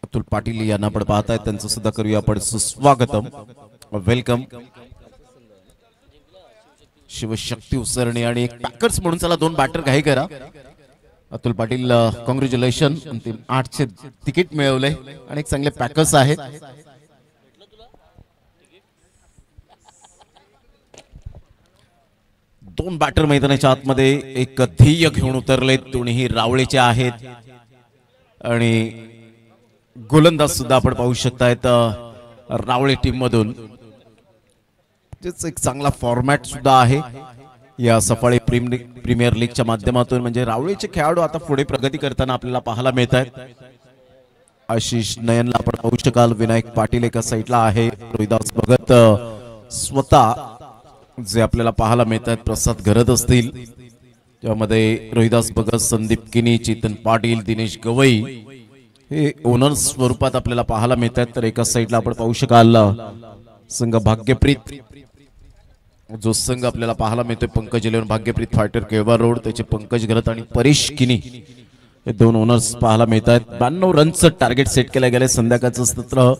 अतुल पाटील यांना आपण पाहताय त्यांचं सुद्धा करूया आपण सुस्वागतम वेलकम शिवशक्ती उसरणे आणि एक पॅकर्स म्हणून चला 2 बॅटर घाई करा अतुल पाटील कॉंग्रॅच्युलेशन अंतिम 8चे तिकीट मिळवले आणि एक चांगले पॅकर्स आहेत दोन बॅटर मैदानाच्या आतमध्ये एक ध्येय घेऊन उतरले दोन्ही रावळेचे आहेत आणि गोलंदाज सुद्धा आपण पाहू शकतायत रावळे टीम मधून एक चांगला फॉर्मॅट सुद्धा आहे या सफाळे प्रीमियर लीगच्या माध्यमातून म्हणजे रावळेचे खेळाडू आता पुढे प्रगती करताना आपल्याला पाहायला मिळत आहेत आशिष नयनला आपण पाहू शकाल विनायक पाटील एका साईडला आहे रोहिदास भगत स्वतः जे आपल्याला पाहायला मिळत आहेत प्रसाद घरत असतील त्यामध्ये रोहिदास भगत संदीप किनी चेतन पाटील दिनेश गवई हे ओनर स्वरूपात आपल्याला पाहायला मिळत आहेत तर एका साईडला आपण पाहू शकाल संघ भाग्यप्रीत जो संघ आपल्याला पाहायला मिळतोय पंकज 11 भाग्यप्रीत फायटर केळवा रोड त्याचे पंकज घरत आणि परेश किनी हे दोन ओनर्स पाहायला मिळत आहेत 92 रनचं टार्गेट सेट केलं गेलं संध्याकाळचं सत्र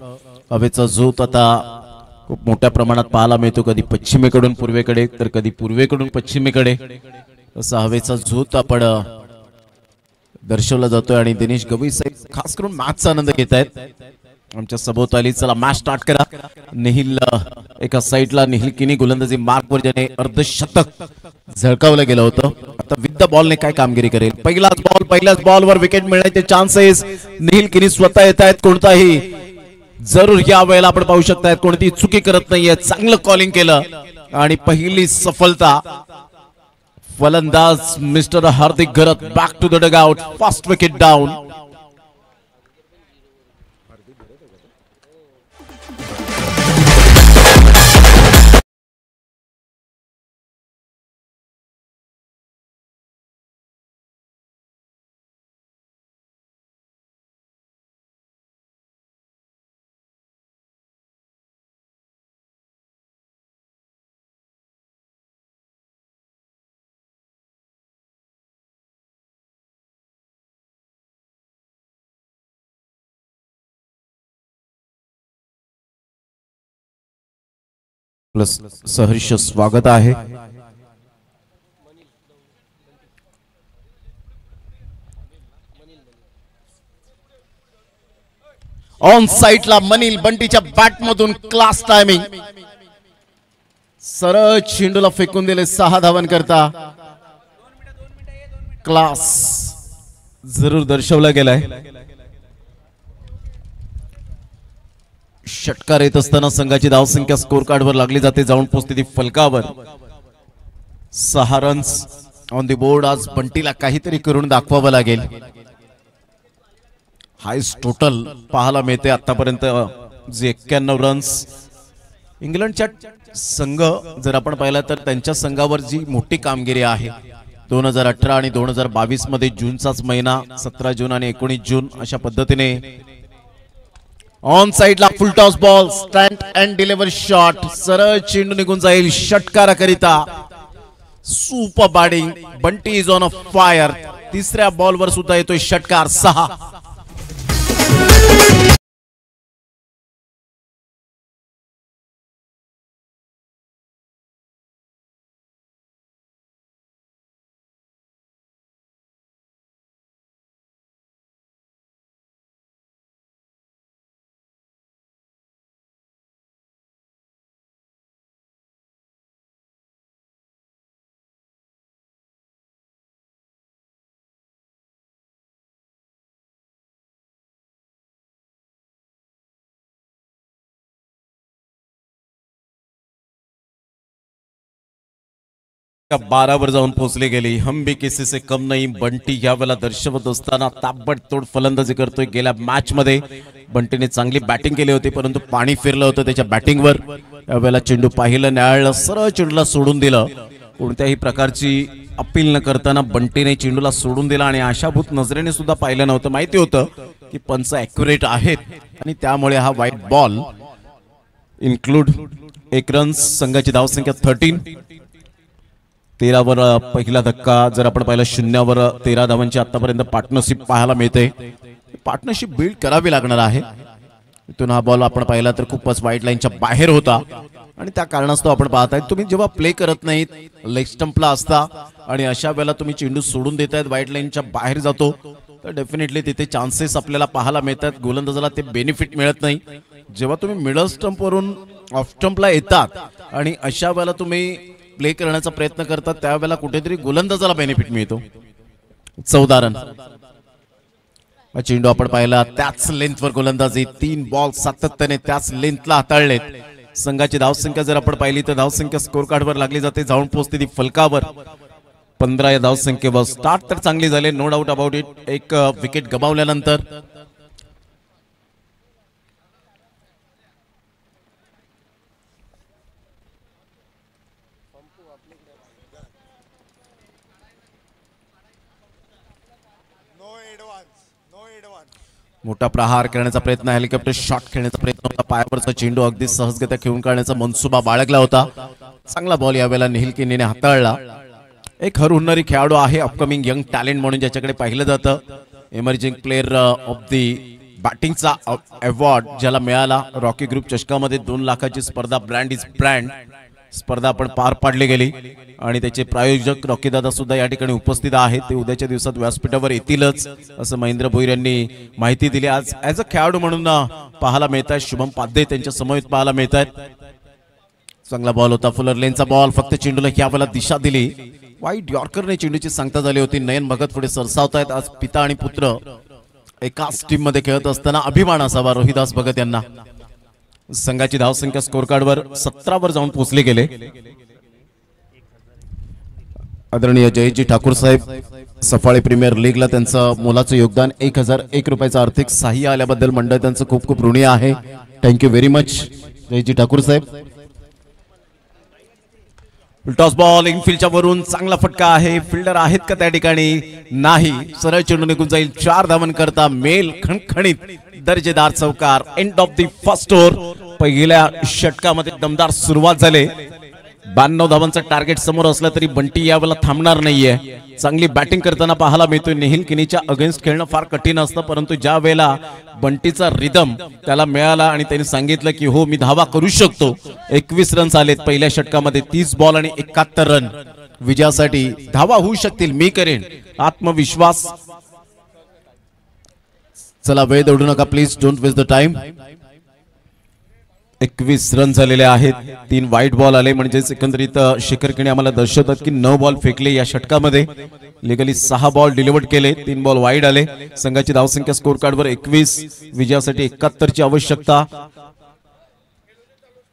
हवेचा झोत आता खूप मोठ्या प्रमाणात पाहायला मिळतो कधी पश्चिमेकडून पूर्वेकडे तर कधी पूर्वेकडून पश्चिमेकडे असा हवेचा झोत आपण दर्शवला जातोय आणि दिनेश गवई साहेब खास करून मॅचचा आनंद घेत आहेत आमच्या सभोवताली चला मॅच स्टार्ट करा निहिल एका साईडला निहिल किनी गोलंदाजी मार्कवर ज्याने अर्धशतक झळकावलं गेलं होतं आता विथ द बॉलने काय कामगिरी करेल पहिल्याच बॉलवर विकेट मिळण्याचे चान्सेस निहिल किनी स्वतः येत आहेत कोणताही जरूर या वेळेला आपण पाहू शकताय कोणती चुकी करत नाहीये चांगलं कॉलिंग केलं आणि पहिली सफलता फलंदाज mister Hardik Gharat back to the dugout. First wicket down. Plus सहर्ष स्वागत आहे. ऑन साइडला मनील बंटीच्या बॅट मधून क्लास टायमिंग. सरळ चेंडूला फेकून दिले 6 धावन करता. क्लास जरूर दर्शवला गेलाय. षटकार येत असताना संघाची धावसंख्या स्कोर कार्डवर लागली जाते. जाऊन पोहोचते ती फलकावर. 6 रन्स ऑन दी बोर्ड. आज बंटीला काहीतरी करून दाखवावं लागेल. हायस्ट टोटल पाहायला मिळते आतापर्यंत जे 91 रन्स. इंग्लंडच्या संघ जर आपण पाहिला तर त्यांच्या संघावर जी मोठी कामगिरी आहे 2018 आणि 2022 मध्ये जूनचाच महिना 17 जून आणि 19 जून अशा पद्धतीने ऑन साइडला full toss ball. Stand and deliver shot. सरळ चेंडू निघून जाईल षटकाराकरिता. Super batting. Bunty is on a fire. तिसऱ्या बॉलवर सुद्धा येतोय षटकार. 6. बारावर जाऊन पोहोचले गेली. हम भी किसी से कम नाही. बंटी यावेळेला दर्शवत असताना ताबडतोड फलंदाजी करतोय. गेल्या मॅच मध्ये बंटीने चांगली बॅटिंग केली होती परंतु पाणी फिरलं होतं त्याच्या बॅटिंगवर. यावेळेला चेंडू पाहिलं न्यायाळं सरळ चेंडूला सोडून दिलं. कोणत्याही प्रकारची अपील न करताना बंटीने चेंडूला सोडून दिला आणि आशाभूत नजरेने सुद्धा पाहिलं नव्हतं. माहिती होतं की पंच ॲक्युरेट आहेत आणि त्यामुळे हा व्हाईट बॉल इन्क्लूड 1 रन्स. संघाची धावसंख्या 13. 13 वर पहिला धक्का. जर आपण पाहिलं 0 वर 13 धावांची आतापर्यंत पार्टनरशिप पाहायला मिळते. पार्टनरशिप बिल्ड करावी लागणार आहे. इथून हा बॉल आपण पाहिला तर खूपच वाईट लाईनच्या बाहेर होता आणि त्या कारणास्तव आपण पाहताय तुम्ही जेव्हा प्ले करत नाहीत लेग स्टंपला असता आणि अशा वेळेला तुम्ही चेंडू सोडून देतायत वाईट लाईनच्या बाहेर जातो तर डेफिनेटली तिथे चान्सेस आपल्याला पाहायला मिळतात. गोलंदाजाला ते बेनिफिट मिळत नाही. जेव्हा तुम्ही मिडल स्टंप वरून ऑफ स्टंपला येतात आणि अशा वेळेला तुम्ही प्ले करण्याचा प्रयत्न करतात त्यावेळेला कुठेतरी गोलंदाजाला बेनिफिट मिळतो. 14 रन. चेंडू आपण पाहिला त्याच लेंथवर गोलंदाजी. 3 बॉल सातत्याने त्याच लेंथला हाताळलेत. संघाची धावसंख्या जर आपण पाहिली तर धावसंख्या स्कोर कार्डवर लागली जाते. जाऊन पोहोचते ती फलकावर. 15 या धावसंख्येवर. स्टार्ट तर चांगली झाले नो डाऊट अबाउट इट. एक विकेट गमावल्यानंतर मोठा प्रहार करण्याचा प्रयत्न हेलिकॉप्टर शॉट खेळण्याचा प्रयत्न होता. पायावरचा चेंडू अगदी सहजगत्या खेळून काढण्याचा मनसुबा बाळगला होता. चांगला बॉल यावेळेला निखिल किनीने हाताळला. एक हरहुन्नरी खेळाडू आहे अपकमिंग यंग टॅलेंट म्हणून ज्याच्याकडे पाहिलं जातं. इमर्जिंग प्लेअर ऑफ दी बॅटिंगचा अवॉर्ड ज्याला मिळाला. रॉकी ग्रुप चषकामध्ये 2 लाखाची स्पर्धा ब्रँड इज ब्रँड स्पर्धा आपण पार पाडली गेली आणि त्याचे प्रायोजक रॉकी दादा सुद्धा या ठिकाणी उपस्थित आहेत. ते उद्याच्या दिवसात व्यासपीठावर येतीलच असं महेंद्र भोईर यांनी माहिती दिली. आज ॲज अ खेळाडू म्हणून पाहायला मिळत आहे. शुभम पाध्ये त्यांच्या समवेत पाहायला मिळत आहेत. चांगला बॉल होता. फुलर लेनचा बॉल. फक्त चेंडूला यावेळेला दिशा दिली. वाईट यॉर्करने चेंडूची सांगता झाली होती. नयन भगत पुढे सरसावतायत. आज पिता आणि पुत्र एकाच टीम मध्ये खेळत असताना अभिमान असावा रोहिदास भगत यांना. संघाची धावसंख्या स्कोर कार्डवर 17 वर जाऊन पोहोचले गेले. आदरणीय जयजी ठाकूर साहेब, सफाळे प्रीमियर लीगला त्यांचं मोलाचं योगदान 1001 रुपयाचं आर्थिक सहाय्य आल्याबद्दल मंडळ त्यांचं खूप खूप ऋणी आहे. थँक्यू व्हेरी मच जयजी ठाकूर साहेब. टॉस बॉल इनफिल्डच्या वरून चांगला फटका आहे. फिल्डर आहेत का त्या ठिकाणी? नाही. सरळ चेंडू निघून जाईल. 4 धावन करता मेल खणखणीत दर्जेदार चौकार. End of the first over. पहिल्या षटकामध्ये दमदार सुरुवात झाली. 92 धावांचा टार्गेट समोर असला तरी बंटी यावेळेला थांबणार नाहीये. चांगली बॅटिंग करताना पाहायला मिळतोय. नेहिल किनीच्या अगेन्स्ट खेळणं फार कठीण असतं, परंतु ज्या वेळेला बंटीचा रिदम त्याला मिळाला आणि त्यांनी सांगितलं की हो मी धावा करू शकतो. 21 रन्स आलेत पहिल्या षटकामध्ये. 30 बॉल आणि 71 रन. विजयासाठी धावा होऊ शकतील, मी करेन. आत्मविश्वास. चला वेळ दौडू नका please, don't waste the time. 21 run झालेले आहेत. 3 वाईट बॉल आले, म्हणजे एकंदरीत शिखर किणी आम्हाला दर्शवतात की 9 बॉल फेकले या षटकामध्ये. लिगली 6 बॉल डिलिव्हर्ड केले, 3 बॉल वाईड आले. संघाची धावसंख्या स्कोर कार्डवर 21. विजयासाठी 71 ची आवश्यकता.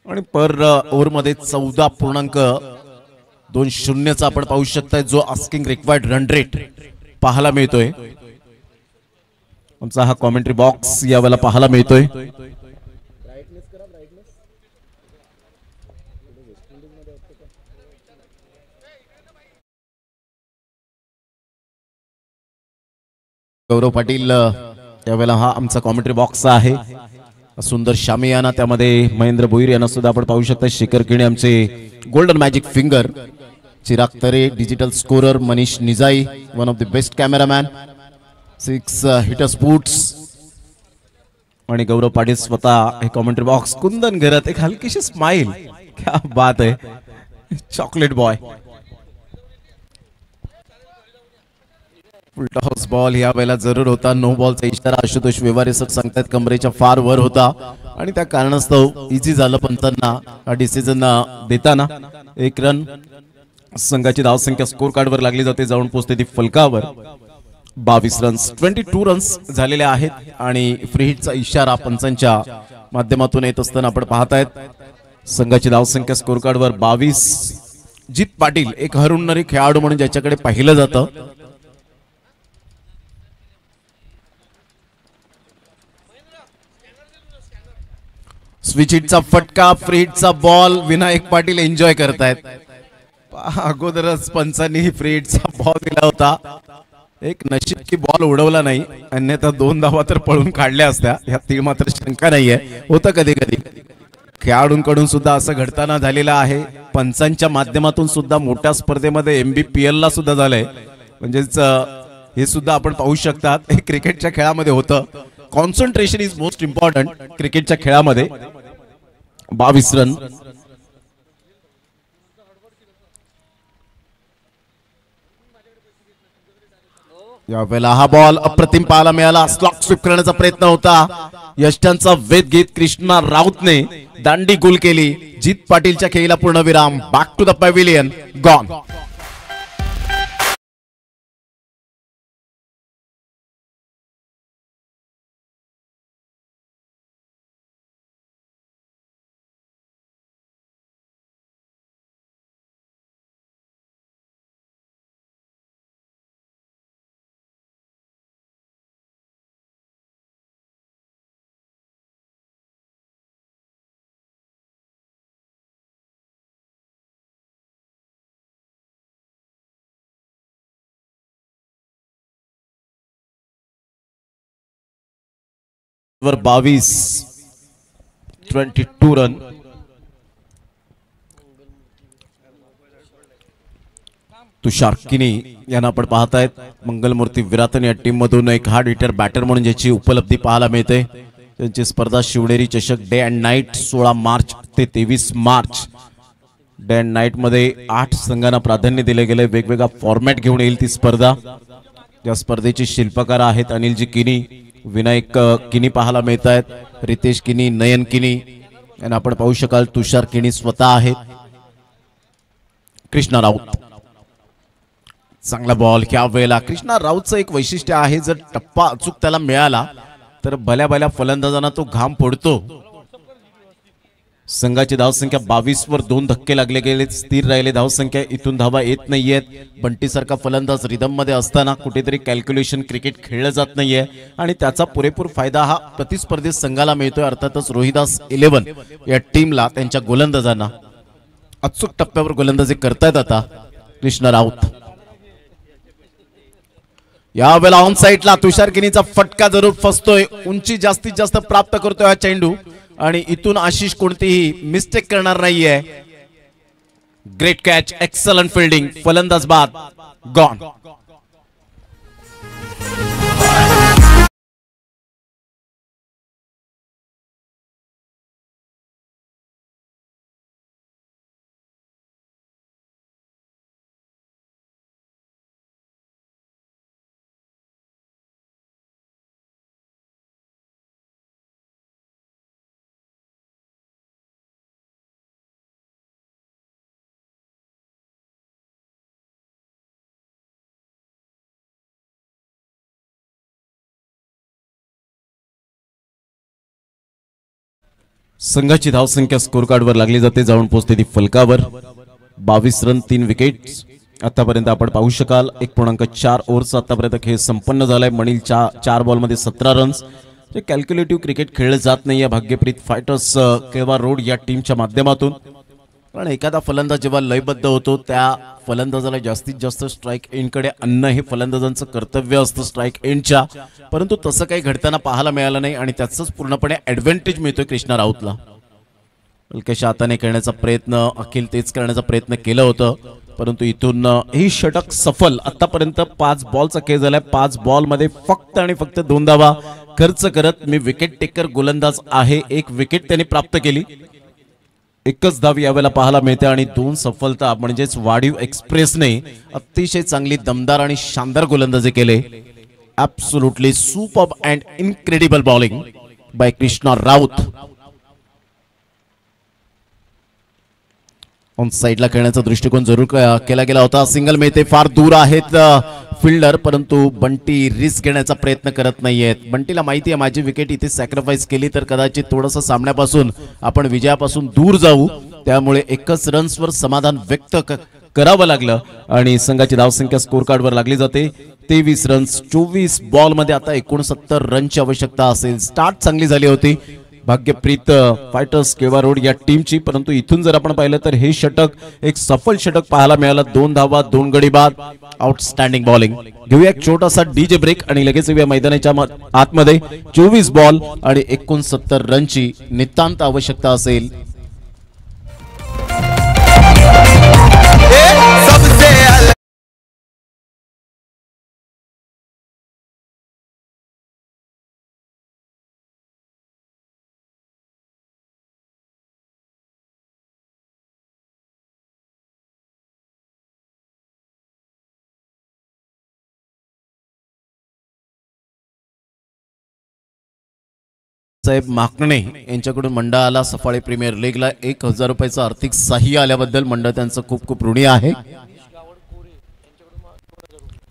आणि पर ओव्हर मध्ये 14.20 चा आपण पाहू शकताय जो आस्किंग रिक्वायर्ड रन रेट पाहायला मिळतोय. आमचा हा कॉमेंट्री बॉक्स यावेळेला पाहायला मिळतोय. गौरव पाटील यावेळेला हा आमचा कॉमेंट्री बॉक्स आहे. सुंदर शामियाना, त्यामध्ये महेंद्र भोईर यांना सुद्धा आपण पाहू शकता. शिखर किणी आमचे golden magic finger. Chirag Tare digital scorer. Manish Nijai one of the best cameraman. 6 hitters boots. आणि गौरव पाटील स्वतः हे कॉमेंट्री बॉक्स. कुंदन घरात एक हलकीशी स्माइल. क्या बात है, चॉकलेट बॉय. टॉस बॉल या वेळेला जरूर होता. 9 बॉलचा इशारा आशुतोष व्यवहारे सर सांगतात कमरेच्या फार वर होता आणि त्या कारणास्तव इझी झालं पंतांना हा डिसिजन देताना. 1 रन. संघाची धावसंख्या स्कोर कार्डवर लागली जाते, जाऊन पोहोचते ती फलकावर. 22 रन्स. 22 रन्स झालेले आहेत. आणि फ्री हिटचा इशारा पंचांच्या माध्यमातून येत असताना आपण पाहतायत. संघाची धावसंख्या स्कोर कार्डवर 22. जित पाटील एक हरवणारी खेळाडू म्हणून ज्याच्याकडे पाहिलं जातं. स्विच हिटचा फटका, फ्री हिटचा बॉल. विनायक पाटील एन्जॉय करतायत. अगोदरच पंचांनी ही फ्री हिटचा बॉल दिला होता. एक नशीब की बॉल उडवला नाही, अन्यथा 2 धावा तर पळून काढल्या असत्या. यात मात्र शंका नाहीये. होतं कधी कधी खेळाडूंकडून सुद्धा असं घडताना झालेलं आहे. पंचांच्या माध्यमातून सुद्धा मोठ्या स्पर्धेमध्ये MBPL ला सुद्धा झालंय. म्हणजेच हे सुद्धा आपण पाहू शकतात. हे क्रिकेटच्या खेळामध्ये होतं. कॉन्सन्ट्रेशन इज मोस्ट इम्पॉर्टंट क्रिकेटच्या खेळामध्ये. 22 रन. यावेळेला हा बॉल अप्रतिम पाहायला मिळाला. स्लॉक स्वीप करण्याचा प्रयत्न होता. यष्टांचा वेध घेत कृष्णा राऊतने दांडी गोल केली. जित पाटीलच्या खेळीला पूर्णविराम. Back to the pavilion. Gone. वर 22. 22 रन. तुषार किनी यांना आपण पाहतायत. मंगलमूर्ती विरातन या टीम मधून एक हार्ड हिटर बॅटर म्हणून ज्याची उपलब्धी पाहायला मिळते. त्यांची स्पर्धा शिवनेरी चषक डे अँड नाईट 16 मार्च ते 23 मार्च. डे अँड नाईट मध्ये 8 संघांना प्राधान्य दिले गेले. वेगवेगळा फॉर्मॅट घेऊन येईल ती स्पर्धा. या स्पर्धेचे शिल्पकार आहेत अनिलजी किनी, विनायक किनी पाहायला मिळत आहेत. रितेश किनी, नयन किनी यांना आपण पाहू शकाल. तुषार किनी स्वतः आहेत. कृष्णा राऊत. चांगला बॉल. ह्या वेळेला कृष्णा राऊतचं एक वैशिष्ट्य आहे, जर टप्पा अचूक त्याला मिळाला तर भल्या भल्या फलंदाजांना तो घाम फोडतो. संघाची धावसंख्या 22 वर 2 धक्के लागले गेले, स्थिर राहिले धावसंख्या, इथून धावा येत नाहीयेत. बंटी सारखा फलंदाज रिदम मध्ये असताना कुठेतरी कॅल्क्युलेशन क्रिकेट खेळलं जात नाहीये आणि त्याचा पुरेपूर फायदा हा प्रतिस्पर्धी संघाला मिळतोय. अर्थातच रोहिदास 11 या टीमला त्यांच्या गोलंदाजांना अचूक टप्प्यावर गोलंदाजी करतायत आता कृष्णा राऊत. यावेळेला ऑन साइडला तुषार गिनीचा फटका जरूर फसतोय, उंची जास्तीत जास्त प्राप्त करतोय हा चेंडू आणि इथून आशिष कोणतीही मिस्टेक करणार नाहीये. ग्रेट कॅच, एक्सलंट फिल्डिंग, फलंदाज बाद, गॉन. संघाची धावसंख्या स्कोर कार्डवर लागली जाते, जाऊन पोहोचते ती फलकावर. 22 रन 3 विकेट्स आतापर्यंत आपण पाहू शकाल. 1.4 ओव्हरचा आतापर्यंत खेळ संपन्न झालाय. मणिल 4 बॉलमध्ये 17 रन्स. कॅल्क्युलेटिव्ह क्रिकेट खेळलं जात नाहीये भाग्यप्रीत फायटर्स केळवा रोड या टीमच्या माध्यमातून. कारण एखादा फलंदाज जेव्हा लयबद्ध होतो त्या फलंदाजाला जास्तीत जास्त स्ट्राईक एंडकडे आणणं हे फलंदाजांचं कर्तव्य असतं स्ट्राईक एंडच्या, परंतु तसं काही घडताना पाहायला मिळालं नाही आणि त्याचंच पूर्णपणे ऍडव्हान्टेज मिळतोय कृष्णा राऊतला. हलक्याशा हाताने करण्याचा प्रयत्न, अखिल तेच करण्याचा प्रयत्न केलं होतं, परंतु इथून ही षटक सफल. आतापर्यंत 5 बॉलचा खेळ झालाय. 5 बॉलमध्ये फक्त आणि फक्त 2 धावा खर्च करत मी विकेट टेकर गोलंदाज आहे. 1 विकेट त्यांनी प्राप्त केली. 1च धाव यावेळेला पाहायला मिळते आणि 2 सफलता, म्हणजेच वाढीव एक्सप्रेसने अतिशय चांगली दमदार आणि शानदार गोलंदाजी केले. Absolutely superb and incredible bowling bye Krishna Raut. On साइडला खेळण्याचा दृष्टिकोन जरूर केला गेला होता. सिंगल मिळते, फार दूर आहेत फिल्डर, परंतु बंटी रिस्क घेण्याचा प्रयत्न करत नाहीयेत. बंटीला माहिती आहे माझी विकेट इथे सॅक्रिफाईस केली तर कदाचित थोडंसं सामन्यापासून आपण विजयापासून दूर जाऊ, त्यामुळे 1च रन्सवर समाधान व्यक्त करावं लागलं आणि संघाची धावसंख्या स्कोर कार्डवर लागली जाते. 23 रन्स 24 बॉलमध्ये आता 69 रनची आवश्यकता असेल. स्टार्ट चांगली झाली होती भाग्यप्रीत फायटर्स केळवा रोड या टीमची, परंतु इथून जर आपण पाहिलं तर हे षटक एक सफल षटक पाहायला मिळालं. 2 धावा 2 गडी बाद, आउटस्टँडिंग बॉलिंग. घेऊया एक छोटासा डीजे ब्रेक आणि लगेच येऊया मैदानाच्या आतमध्ये. 24 बॉल आणि 69 रनची नितांत आवश्यकता असेल. साहेब माकणे यांच्याकडून मंडळाला सफाळे प्रीमियर लीगला 1000 रुपयाचं आर्थिक सहाय्य आल्याबद्दल मंडळ त्यांचं खूप खूप ऋणी आहे.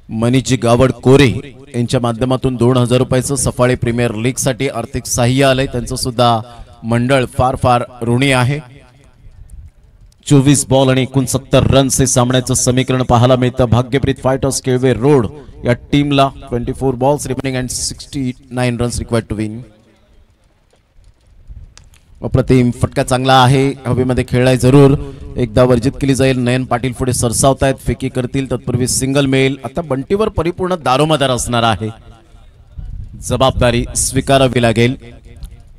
मनीजी गावड कोरे यांच्या माध्यमातून 2000 रुपयाचं सफाळे प्रीमियर लीग साठी आर्थिक सहाय्य आलंय, त्यांचं सुद्धा मंडळ फार फार ऋणी आहे. 24 बॉल आणि 69 रन्स हे सामन्याचं समीकरण पाहायला मिळतं. भाग्यप्रीत फायटर्स केळवे रोड या टीमला 24 balls remaining and 69 runs required to win. अप्रतिम फटका चांगला आहे, हवेमध्ये खेळलाय जरूर. एकदा वर्जित केली जाईल. नयन पाटील पुढे सरसावतायत, फेकी करतील तत्पूर्वी सिंगल मिळेल. आता बंटीवर परिपूर्ण दारोमदार असणार आहे, जबाबदारी स्वीकारावी लागेल.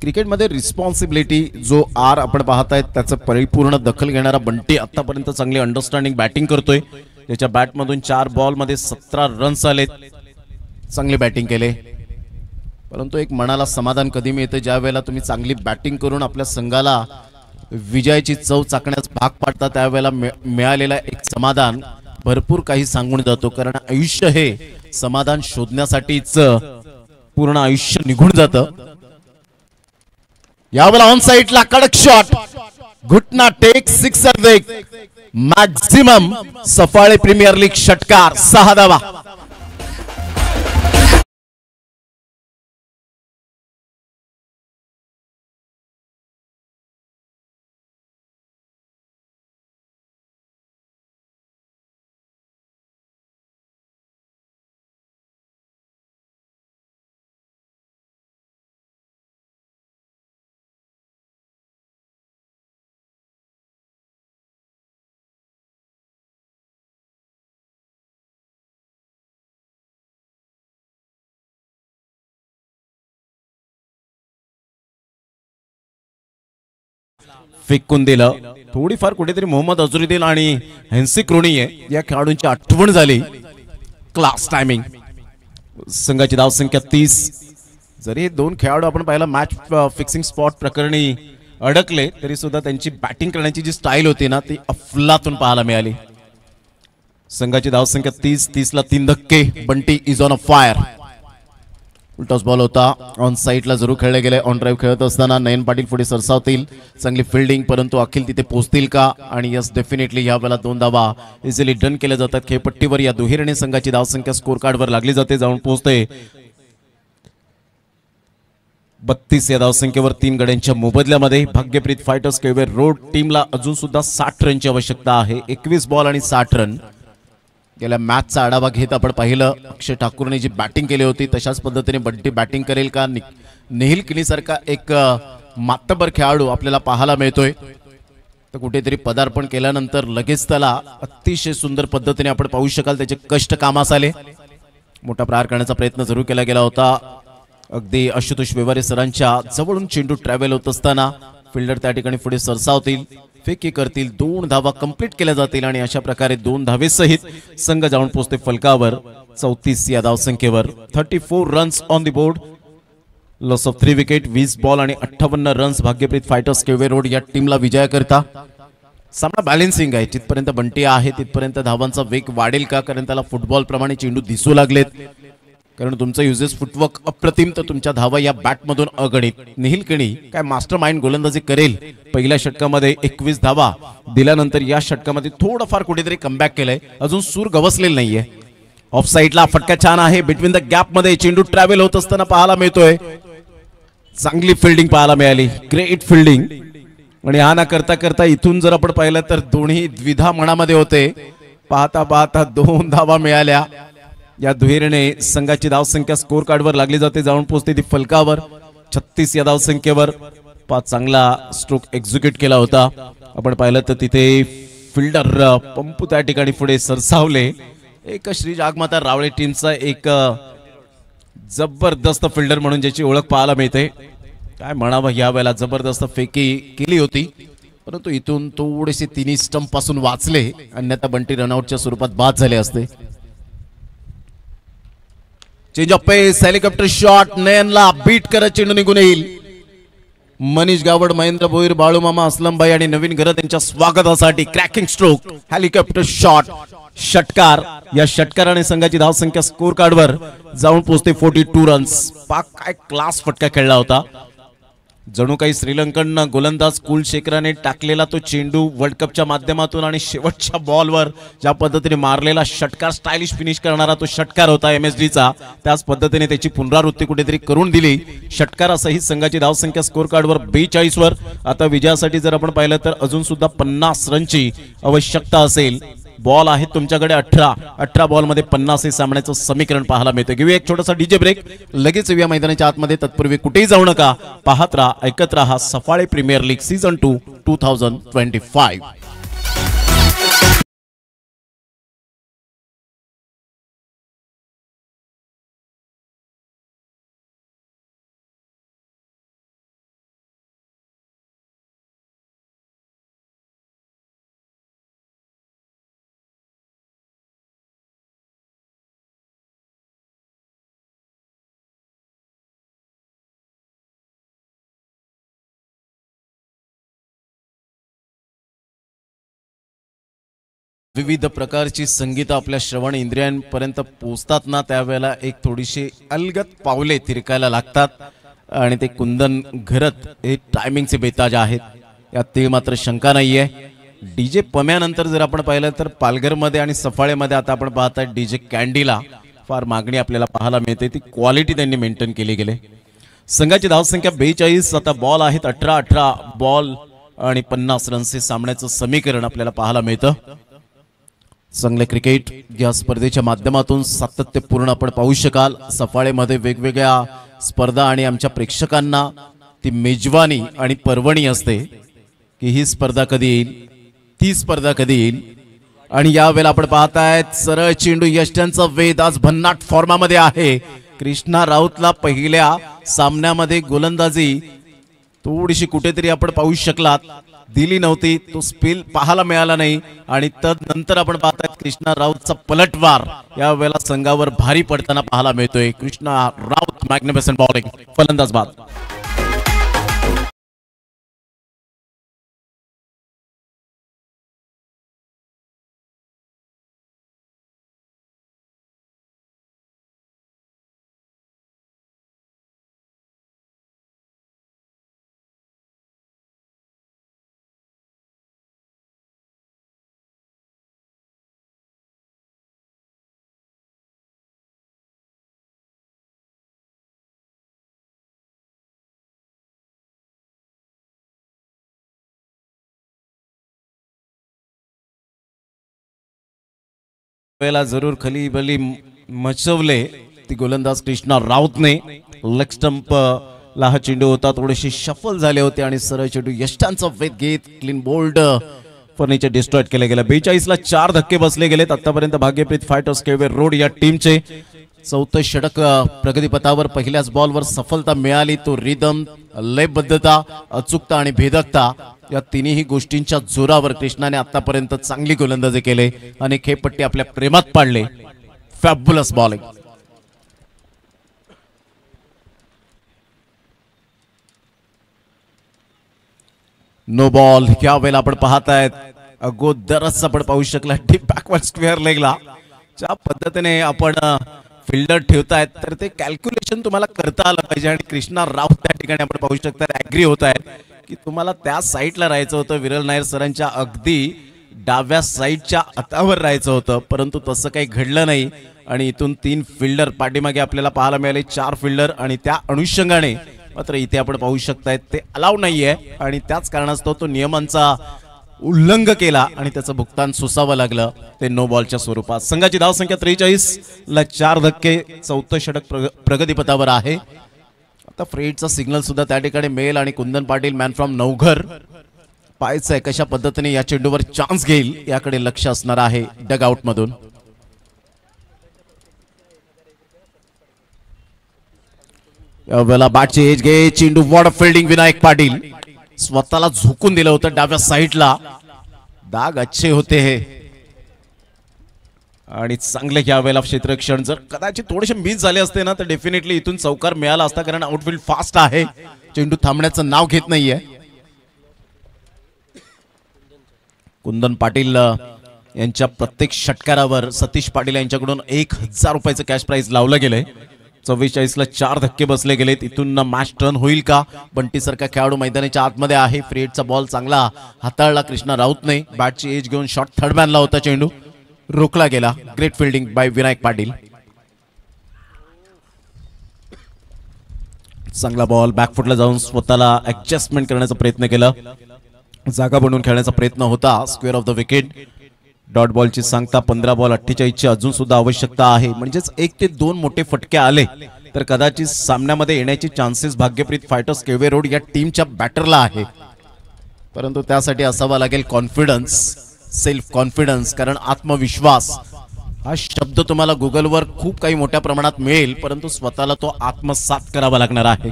क्रिकेटमध्ये रिस्पॉन्सिबिलिटी जो आर आपण पाहतायत त्याचं परिपूर्ण दखल घेणारा बंटी आतापर्यंत चांगली अंडरस्टँडिंग बॅटिंग करतोय. त्याच्या बॅटमधून 4 बॉलमध्ये 17 रन्स आलेत. चांगली बॅटिंग केले, परंतु एक मनाला समाधान कधी मिळतं ज्या वेळेला तुम्ही चांगली बॅटिंग करून आपल्या संघाला विजयाची चव चाकण्यास भाग पाडता. त्यावेळेला मिळालेला एक समाधान भरपूर काही सांगून जातो, कारण आयुष्य हे समाधान शोधण्यासाठीच पूर्ण आयुष्य निघून जातं. यावेळेला ऑन साइडला कडक शॉट, घुटना टेक, सिक्सर देख, मॅक्सिमम सफाळे प्रीमियर लीग षटकार 6 धावा. फेकून दिलं. थोडीफार कुठेतरी मोहम्मद अझरुद्दीन आणि हेन्सी क्रोनीये या खेळाडूंची आठवण झाली. Class timing. संघाची धावसंख्या 30. जरी हे दोन खेळाडू आपण पाहिलं मॅच फिक्सिंग स्पॉट प्रकरणी अडकले तरी सुद्धा त्यांची बॅटिंग करण्याची जी स्टाईल होती ना ती अफलातून पाहायला मिळाली. संघाची धावसंख्या 30ला 3 धक्के. Bunty is on a fire. Full toss ball होता. ऑन साईडला जरूर खेळले गेले. ऑन ड्राईव्ह खेळत असताना नयन पाटील पुढे सरसावतील. चांगली फिल्डिंग परंतु अखिल तिथे पोहोचतील का. आणि यस डेफिनेटली या वेळेला 2 धावा इझिली डन केल्या जातात. खेळपट्टीवर या दुहेरीने संघाची धावसंख्या स्कोर कार्डवर लागली जाते. जाऊन पोहोचते 32 या धावसंख्येवर 3 गड्यांच्या मोबदल्यामध्ये. भाग्यप्रीत फायटर्स केवेर रोड टीमला अजून सुद्धा 60 रनची आवश्यकता आहे. 21 बॉल आणि 60 रन. गेल्या मॅचचा आढावा घेत आपण पाहिलं अक्षय ठाकूरने जी बॅटिंग केली होती तशाच पद्धतीने बंटी बॅटिंग करेल का. नेहिल किनीसारखा एक मातबर खेळाडू आपल्याला पाहायला मिळतोय. तर कुठेतरी पदार्पण केल्यानंतर लगेच त्याला अतिशय सुंदर पद्धतीने आपण पाहू शकाल त्याचे कष्ट कामास आले. मोठा प्रहार करण्याचा प्रयत्न जरूर केला गेला होता. अगदी आशुतोष व्यवहारे सरांच्या जवळून चेंडू ट्रॅव्हल होत असताना फिल्डर त्या ठिकाणी पुढे सरसावतील. फेकी करतील. 2 धावा कंप्लीट केल्या जातील आणि अशा प्रकारे 2 धावेसहित संघ जाऊन पोहोचते फलकावर 34 या धावसंख्येवर. 34 runs on the board. Loss of 3 wicket. 20 ball आणि 58 रन्स भाग्यप्रीत फायटर्स केवे रोड या टीमला विजयाकरता. सामना बॅलेन्सिंग आहे. जिथपर्यंत बंटी आहे तिथपर्यंत धावांचा वेग वाढेल का. कारण त्याला फुटबॉल प्रमाणे चेंडू दिसू लागलेत. कारण तुमचं युजेस फुटवर्क अप्रतिम तर तुमच्या धावा या बॅटमधून अगणित. निहिल केणी काय मास्टर माइंड गोलंदाजी करेल. पहिल्या षटकामध्ये 21 धावा दिल्यानंतर या षटकामध्ये थोडंफार कुठेतरी कमबॅक केलंय. अजून सूर गवसलेला नाहीये. ऑफ साईडला फटका छान आहे. बिटवीन द गॅप मध्ये चेंडू ट्रॅव्हल होत असताना पाहायला मिळतोय. चांगली फिल्डिंग पाहायला मिळाली. Great fielding. आणि हा ना करता करता इथून जर आपण पाहिलं तर दोन्ही द्विधा मनामध्ये होते. पाहता पाहता 2 धावा मिळाल्या. या दुहेरीने संघाची धावसंख्या स्कोर कार्डवर लागली जाते. जाऊन पोहोचते ती फलकावर 36 या धावसंख्येवर. 5 चांगला स्ट्रोक एक्झिक्यूट केला होता. आपण पाहिलं तर तिथे फिल्डर पंपू त्या ठिकाणी पुढे सरसावले. एक श्री जागमाता रावळे टीमचा एक जबरदस्त फिल्डर म्हणून ज्याची ओळख पाहायला मिळते. काय म्हणावं या वेळेला जबरदस्त फेकी केली होती परंतु इथून थोडेसे 3 स्टंप पासून वाचले. अन्यथा बंटी रनआउटच्या स्वरूपात बाद झाले असते. Change of pace. Helicopter shot. नयनला बीट करत चेंडू निघून येईल. मनीष गावड, महेंद्र भोईर, बाळूमामा, असलमभाई आणि नवीन घरत यांच्या स्वागतासाठी क्रॅकिंग स्ट्रोक. Helicopter shot. षटकार. या षटकाराने संघाची धावसंख्या स्कोर कार्डवर जाऊन पोहोचते 42 रन्स. पाक काय क्लास फटका खेळला होता. जणू काही श्रीलंकन गोलंदाज कुलशेखराने टाकलेला तो चेंडू वर्ल्ड कपच्या माध्यमातून आणि शेवटच्या बॉलवर ज्या पद्धतीने मारलेला षटकार स्टायलिश फिनिश करणारा तो षटकार होता MSDचा. त्याच पद्धतीने त्याची पुनरावृत्ती कुठेतरी करून दिली. षटकारासहित संघाची धावसंख्या स्कोर कार्डवर 42 वर. आता विजयासाठी जर आपण पाहिलं तर अजून सुद्धा 50 रनची आवश्यकता असेल. बॉल आहेत तुमच्याकडे 18 बॉल मध्ये 50 हे सामन्याचं समीकरण पाहायला मिळतं. घेऊया एक छोटासा डीजे ब्रेक. लगेच येऊया मैदानाच्या आतमध्ये. तत्पूर्वी कुठेही जाऊ नका. पाहत राहा, ऐकत राहा सफाळे प्रीमियर लीग सीझन 2 2025. विविध प्रकारची संगीत आपल्या श्रवण इंद्रियांपर्यंत पोहोचतात ना त्यावेळेला एक थोडीशी अलगत पावले थिरकायला लागतात. आणि ते कुंदन घरत हे टायमिंगचे बेताज आहेत यात ते मात्र शंका नाहीये. डीजे पम्यानंतर जर आपण पाहिलं तर पालघरमध्ये आणि सफाळेमध्ये आता आपण पाहताय डीजे कॅन्डीला फार मागणी आपल्याला पाहायला मिळते. ती क्वालिटी त्यांनी मेंटेन केली गेली. संघाची धावसंख्या 42. आता बॉल आहेत 18 बॉल आणि 50 रन्स हे सामन्याचं समीकरण आपल्याला पाहायला मिळतं. चांगले क्रिकेट या स्पर्धेच्या माध्यमातून सातत्यपूर्ण आपण पाहू शकाल. सफाळेमध्ये वेगवेगळ्या स्पर्धा आणि आमच्या प्रेक्षकांना ती मेजवानी आणि पर्वणी असते की ही स्पर्धा कधी येईल, ती स्पर्धा कधी येईल. आणि यावेळेला आपण पाहतायत सरळ चेंडू. यष्ट्यांचा वेध आज भन्नाट फॉर्मामध्ये आहे. कृष्णा राऊतला पहिल्या सामन्यामध्ये गोलंदाजी थोडीशी कुठेतरी आपण पाहू शकलात, दिली नव्हती, तो स्पिल पाहायला मिळाला नाही आणि तदनंतर आपण पाहतात कृष्णा राऊतचा पलटवार या वेळेला संघावर भारी पडताना पाहायला मिळतोय. कृष्णा राऊत मॅग्निफिसंट बॉलिंग, फलंदाज बाद. वेळेला जरूर खलीबली मचवले ती गोलंदाज कृष्णा राऊतने. लेग स्टंप ला हा चेंडू होता, थोडेसे शफल झाले होते आणि सरळ चेंडू यष्टांचा वेध घेत क्लीन बोल्ड फर्निचर डिस्ट्रॉय केले गेले. 42 ला 4 धक्के बसले गेलेत आतापर्यंत भाग्यप्रीत फायटर्स केवे रोड या टीमचे. चौथं षटक प्रगतीपथावर पहिल्याच बॉलवर सफलता मिळाली. तो रिदम, लयबद्धता, अचूकता आणि भेदकता या तिन्ही गोष्टींच्या जोरावर कृष्णाने आतापर्यंत चांगली गोलंदाजी केले आणि खेळपट्टी आपल्या प्रेमात पाडले. Fabulous bowling. No ball. या वेळेला आपण पाहतायत अगोदरच आपण पाहू शकला डीप बॅकवर्ड स्क्वेअर लेगला ज्या पद्धतीने आपण फिल्डर ठेवतायत तर ते कॅल्क्युलेशन तुम्हाला करता आलं पाहिजे आणि कृष्णा राऊत त्या ठिकाणी आपण पाहू शकता ऍग्री होत आहेत की तुम्हाला त्या साईडला राहायचं होतं. विरल नायर सरांच्या अगदी डाव्या साईडच्या हातावर राहायचं होतं, परंतु तसं काही घडलं नाही आणि इथून 3 फिल्डर पाठीमागे आपल्याला पाहायला मिळाले, 4 फिल्डर आणि त्या अनुषंगाने मात्र इथे आपण पाहू शकतायत ते अलाव नाहीये आणि त्याच कारणास्तव तो नियमांचा उल्लंघन केला आणि त्याचं भुगतान सोसावं लागलं ते नो बॉलच्या स्वरूपात. संघाची धावसंख्या 43 ला 4 धक्के. चौथं षटक प्रगतीपथावर आहे. आता फ्रेडचा सिग्नल सुद्धा त्या ठिकाणी मेल आणि कुंदन पाटील मॅन फ्रॉम नवघर पाहायचंय कशा पद्धतीने या चेंडूवर चान्स घेईल याकडे लक्ष असणार आहे डग आउट मधून. यावेळेला बॅटची एज घे, चेंडू वॉर्ड फिल्डिंग. विनायक पाटील स्वतःला झोकून दिलं होतं डाव्या साईडला. दाग अच्छे होते हे आणि चांगले यावेळेला क्षेत्ररक्षण. जर कदाचित थोडेसे मिस झाले असते ना तर डेफिनेटली इथून चौकार मिळाला असता, कारण आउटफील्ड फास्ट आहे. चेंडू थांबण्याचं नाव घेत नाहीये. कुंदन पाटील यांच्या प्रत्येक षटकारावर सतीश पाटील यांच्याकडून 1000 रुपयाचं कॅश प्राइज लावलं गेलंय. 44 ला 4 धक्के बसले गेलेत. इथून मॅच टर्न होईल का? बंटी सारखा खेळाडू मैदानाच्या आतमध्ये आहे. फ्रेडचा बॉल चांगला हाताळला कृष्णा राऊतने. बॅटची एज घेऊन शॉट थर्ड मॅनला होता, चेंडू रोखला गेला. Great fielding by Vinayak Patil. चांगला बॉल बॅकफुटला जाऊन स्वतःला ऍडजस्टमेंट करण्याचा प्रयत्न केला. जागा बनवून खेळण्याचा प्रयत्न होता. Square off the wicket. Dot बॉलची सांगता 15 बॉल 48 ची अजून सुद्धा आवश्यकता आहे. म्हणजेच 1 ते 2 मोठे फटके आले तर कदाचित सामन्यामध्ये येण्याचे चान्सेस भाग्यप्रीत फायटर्स केवे रोड या टीमच्या बॅटरला आहे. परंतु त्यासाठी असावा लागेल कॉन्फिडन्स, सेल्फ कॉन्फिडन्स. कारण आत्मविश्वास हा शब्द तुम्हाला गुगलवर खूप काही मोठ्या प्रमाणात मिळेल, परंतु स्वतःला तो आत्मसात करावा लागणार आहे.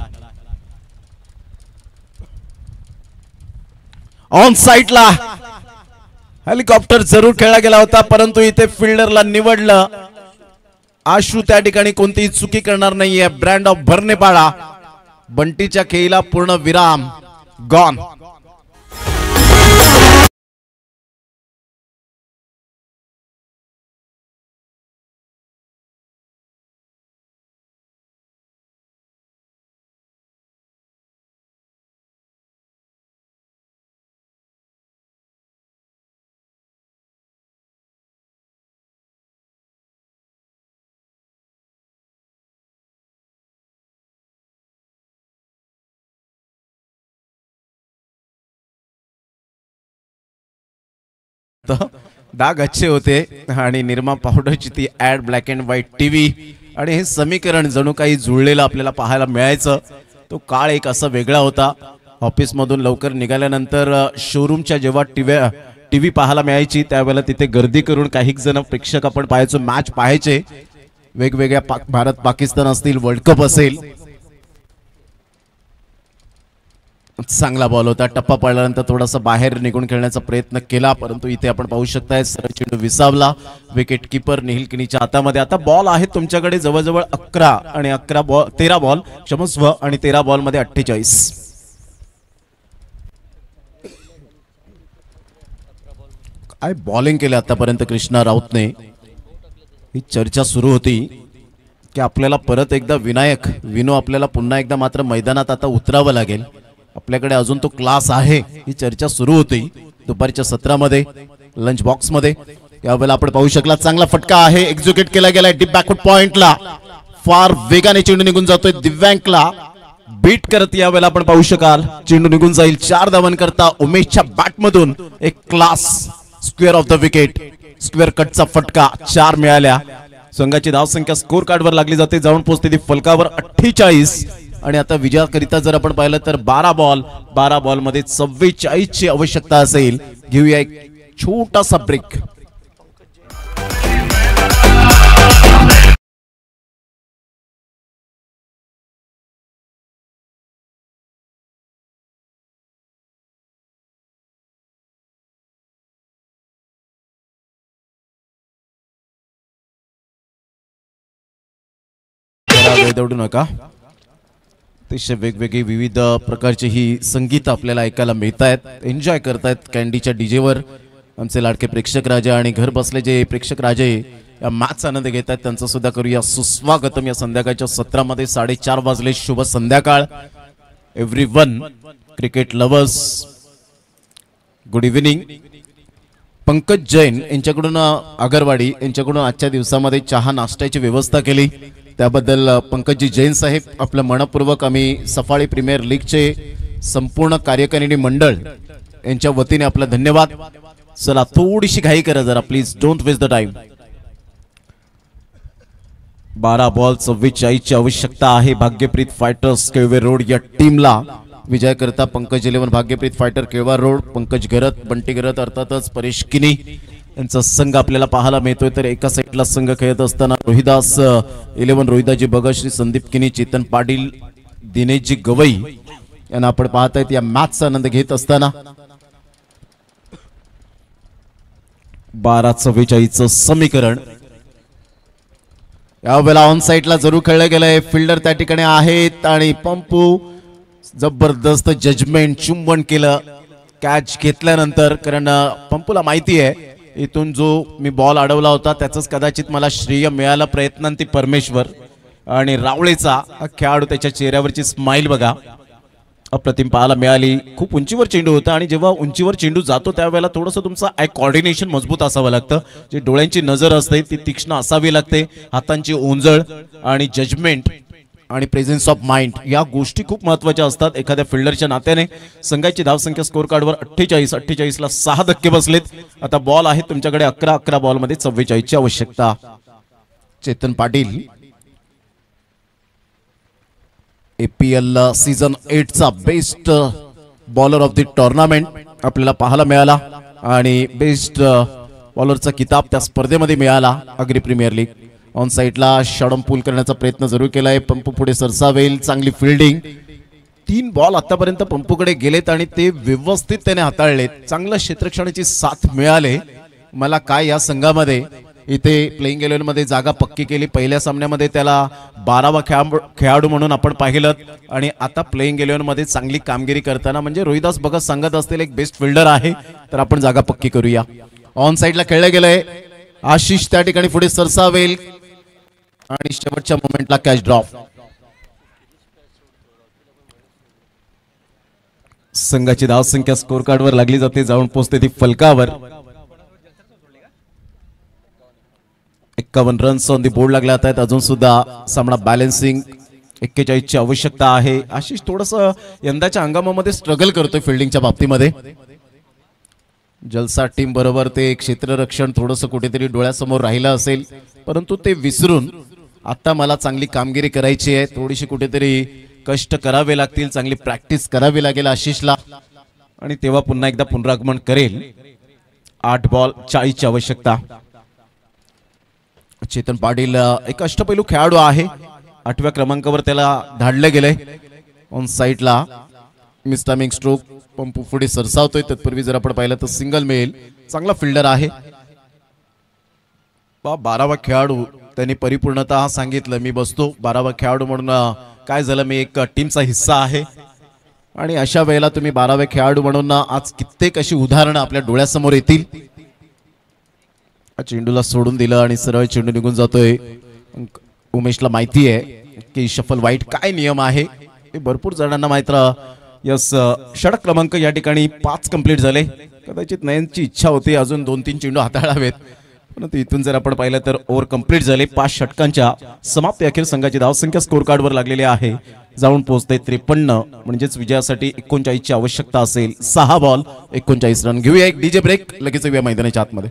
ऑन साइडला हेलिकॉप्टर जरूर खेळला गेला होता, परंतु इथे फिल्डरला निवडलं. आशू त्या ठिकाणी कोणतीही चुकी करणार नाहीये. Brand of भरणेपाडा. बंटीच्या खेळीला पूर्ण विराम. गॉन. डाग अच्छे होते आणि निर्मा पावडरची ती ad black and white TV आणि हे समीकरण जणू काही जुळलेलं आपल्याला पाहायला मिळायचं. तो काळ एक असा वेगळा होता. ऑफिस मधून लवकर निघाल्यानंतर शोरूमच्या जेव्हा टीव्ही पाहायला मिळायची त्यावेळेला तिथे गर्दी करून काही जण प्रेक्षक आपण पाहायचो, मॅच पाहायचे. वेगवेगळ्या भारत पाकिस्तान असतील, वर्ल्ड कप असेल. चांगला बॉल होता. टप्पा पडल्यानंतर थोडासा बाहेर निघून खेळण्याचा प्रयत्न केला, परंतु इथे आपण पाहू शकताय सरळ चेंडू विसावला विकेट किपर निहिल किनीच्या हातामध्ये. आता बॉल आहे तुमच्याकडे जवळजवळ 11 आणि 13 बॉल क्षमस्व आणि 13 बॉल मध्ये 48. काय बॉलिंग केलं आतापर्यंत कृष्णा राऊतने. ही चर्चा सुरू होती की आपल्याला परत एकदा विनू आपल्याला पुन्हा एकदा मात्र मैदानात आता उतरावं लागेल, आपल्याकडे अजून तो क्लास आहे. ही चर्चा सुरू होती दुपारच्या सत्रामध्ये लंच बॉक्स मध्ये. यावेळेला आपण पाहू शकला चांगला फटका आहे, एक्झिक्यूट केला गेलाय डीप बॅकवर्ड पॉइंटला. फार वेगाने चेंडू निघून जातोय दिव्यांकला बीट करत. यावेळेला आपण पाहू शकाल चेंडू निघून जाईल. 4 धावन करता उमेशच्या बॅट मधून एक class square off the wicket, square कटचा फटका. 4 मिळाल्या. संघाची धावसंख्या स्कोर कार्डवर लागली जाते, जाऊन पोहोचते ती फलकावर 48. आणि आता विजयाकरिता जर आपण पाहिलं तर 12 बॉल मध्ये 44 ची आवश्यकता असेल. घेऊया एक छोटासा ब्रेक. दौडू नका. अतिशय वेगवेगळी विविध प्रकारची ही संगीत आपल्याला ऐकायला मिळत आहेत, एन्जॉय करतायत कॅन्डीच्या डीजेवर आमचे लाडके प्रेक्षक राजे. आणि घर बसले जे प्रेक्षक राजे या मॅच आनंद घेत आहेत त्यांचं सुद्धा करूया सुस्वागतम या संध्याकाळच्या सत्रामध्ये. 4:30 वाजले. शुभ संध्याकाळ everyone. Cricket lovers good evening. Pankaj Jain यांच्याकडून आगरवाडी यांच्याकडून आजच्या दिवसामध्ये चहा नाश्त्याची व्यवस्था केली, त्याबद्दल पंकजी जैन साहेब आपलं मनपूर्वक आम्ही सफाळी प्रीमियर लीगचे संपूर्ण कार्यकारिणी मंडळ यांच्या वतीने आपलं धन्यवाद. चला थोडीशी घाई करा जरा please, don't waste the time. 12 ball 44 ची आवश्यकता आहे भाग्यप्रीत फायटर्स केळवे रोड या टीमला. विजय करता पंकज 11 भाग्यप्रीत फायटर केळवा रोड, पंकज घरत, बंटी घरत अर्थातच परेश किनी यांचा संघ आपल्याला पाहायला मिळतोय. तर एका साईडला संघ खेळत असताना रोहिदास 11 रोहिदाजी भगत, श्री संदीप किनी, चेतन पाटील, दिनेशजी गवई यांना आपण पाहतायत या मॅचचा आनंद घेत असताना. 12-44 समीकरण. यावेळेला ऑन साइडला जरूर खेळलं गेलंय. फिल्डर त्या ठिकाणी आहेत आणि पंपू जबरदस्त जजमेंट चुंबन केलं कॅच घेतल्यानंतर, कारण पंपूला माहिती आहे इथून जो मी बॉल अडवला होता त्याचंच कदाचित मला श्रेय मिळालं. प्रयत्नांती परमेश्वर आणि रावळेचा खेळाडू त्याच्या चेहऱ्यावरची स्माइल बघा अप्रतिम पाहायला मिळाली. खूप उंचीवर चेंडू होता आणि जेव्हा उंचीवर चेंडू जातो त्यावेळेला थोडंसं तुमचं आय कोऑर्डिनेशन मजबूत असावं लागतं. जे डोळ्यांची नजर असते ती तीक्ष्ण असावी लागते, हातांची ओंजळ आणि जजमेंट आणि प्रेझेन्स ऑफ माइंड या गोष्टी खूप महत्त्वाच्या असतात एखाद्या फिल्डरच्या नात्याने. संघाची धावसंख्या स्कोर कार्डवर 48 ला 6 धक्के बसलेत. आता बॉल आहे तुमच्याकडे 11 बॉल मध्ये 44 ची आवश्यकता. चेतन पाटील APL सीझन 8 चा best bowler of the tournament आपल्याला पाहायला मिळाला आणि बेस्ट बॉलरचा किताब त्या स्पर्धेमध्ये मिळाला. अग्री प्रीमियर लीग ऑन साइडला शॉर्ट पूल करण्याचा प्रयत्न जरूर केलाय. पंपू पुढे सरसावेल, चांगली फिल्डिंग. 3 बॉल आतापर्यंत पंपूकडे गेलेत आणि ते व्यवस्थित त्याने हाताळलेत. चांगलं क्षेत्ररक्षणाची साथ मिळाले मला. काय या संघामध्ये इथे प्लेइंग 11 मध्ये जागा पक्की केली. पहिल्या सामन्यामध्ये त्याला 12वा खेळाडू म्हणून आपण पाहिलं आणि आता प्लेइंग 11 मध्ये चांगली कामगिरी करताना म्हणजे रोहिदास भगत सांगत असतील एक बेस्ट फिल्डर आहे, तर आपण जागा पक्की करूया. ऑन साइडला खेळलं गेलंय. आशिष त्या ठिकाणी पुढे सरसावेल आणि शेवटच्या मोमेंटला कॅच ड्रॉप. संघाची धावसंख्या स्कोर कार्डवर लागली जाते, जाऊन पोहोचते ती फलकावर. 51 रन्स ऑन दी बोर्ड लागल्या आहेत. अजून सुद्धा सामना बॅलन्सिंग 41 ची आवश्यकता आहे. आशिष थोडस यंदाच्या हंगामामध्ये स्ट्रगल करतोय फिल्डिंगच्या बाबतीमध्ये. जलसा टीम बरोबर ते क्षेत्ररक्षण थोडंसं कुठेतरी डोळ्यासमोर राहिलं असेल, परंतु ते विसरून आता मला चांगली कामगिरी करायची आहे. थोडीशी कुठेतरी कष्ट करावे लागतील, चांगली प्रॅक्टिस करावी लागेल आशिषला आणि तेव्हा पुन्हा एकदा पुनरागमन करेल. 8 बॉल 40 ची आवश्यकता. चेतन पाटील एक अष्टपैलू खेळाडू आहे. 8व्या क्रमांकावर त्याला धाडलं गेलंय. ऑन साइडला मिस्टामिंग स्ट्रोक पंप पुढे सरसावतोय. तत्पूर्वी जर आपण पाहिलं तर सिंगल मिळेल. चांगला फिल्डर आहे. 12वा खेळाडू त्यांनी परिपूर्णता सांगितलं. मी बसतो 12वा खेळाडू म्हणून. काय झालं, मी एक टीमचा हिस्सा आहे आणि अशा वेळेला तुम्ही 12वे खेळाडू म्हणून आज कित्येक अशी उदाहरणं आपल्या डोळ्यासमोर येतील. चेंडूला सोडून दिलं आणि सरळ चेंडू निघून जातोय. उमेशला माहिती आहे की शफल वाईट काय नियम आहे हे भरपूर जणांना माहित. यस, षटक क्रमांक या ठिकाणी 5 कंप्लीट झाले. कदाचित नयनची इच्छा होती अजून 2-3 चेंडू हाताळावेत, परंतु इथून जर आपण पाहिलं तर ओव्हर कंप्लीट झाले. 5 षटकांच्या समाप्ती अखेर संघाची धावसंख्या स्कोर कार्डवर लागलेली आहे. जाऊन पोहोचते 53, म्हणजेच विजयासाठी 39 ची आवश्यकता असेल. 6 बॉल 39 रन. घेऊया एक डीजे ब्रेक, लगेच येऊया मैदानाच्या आतमध्ये.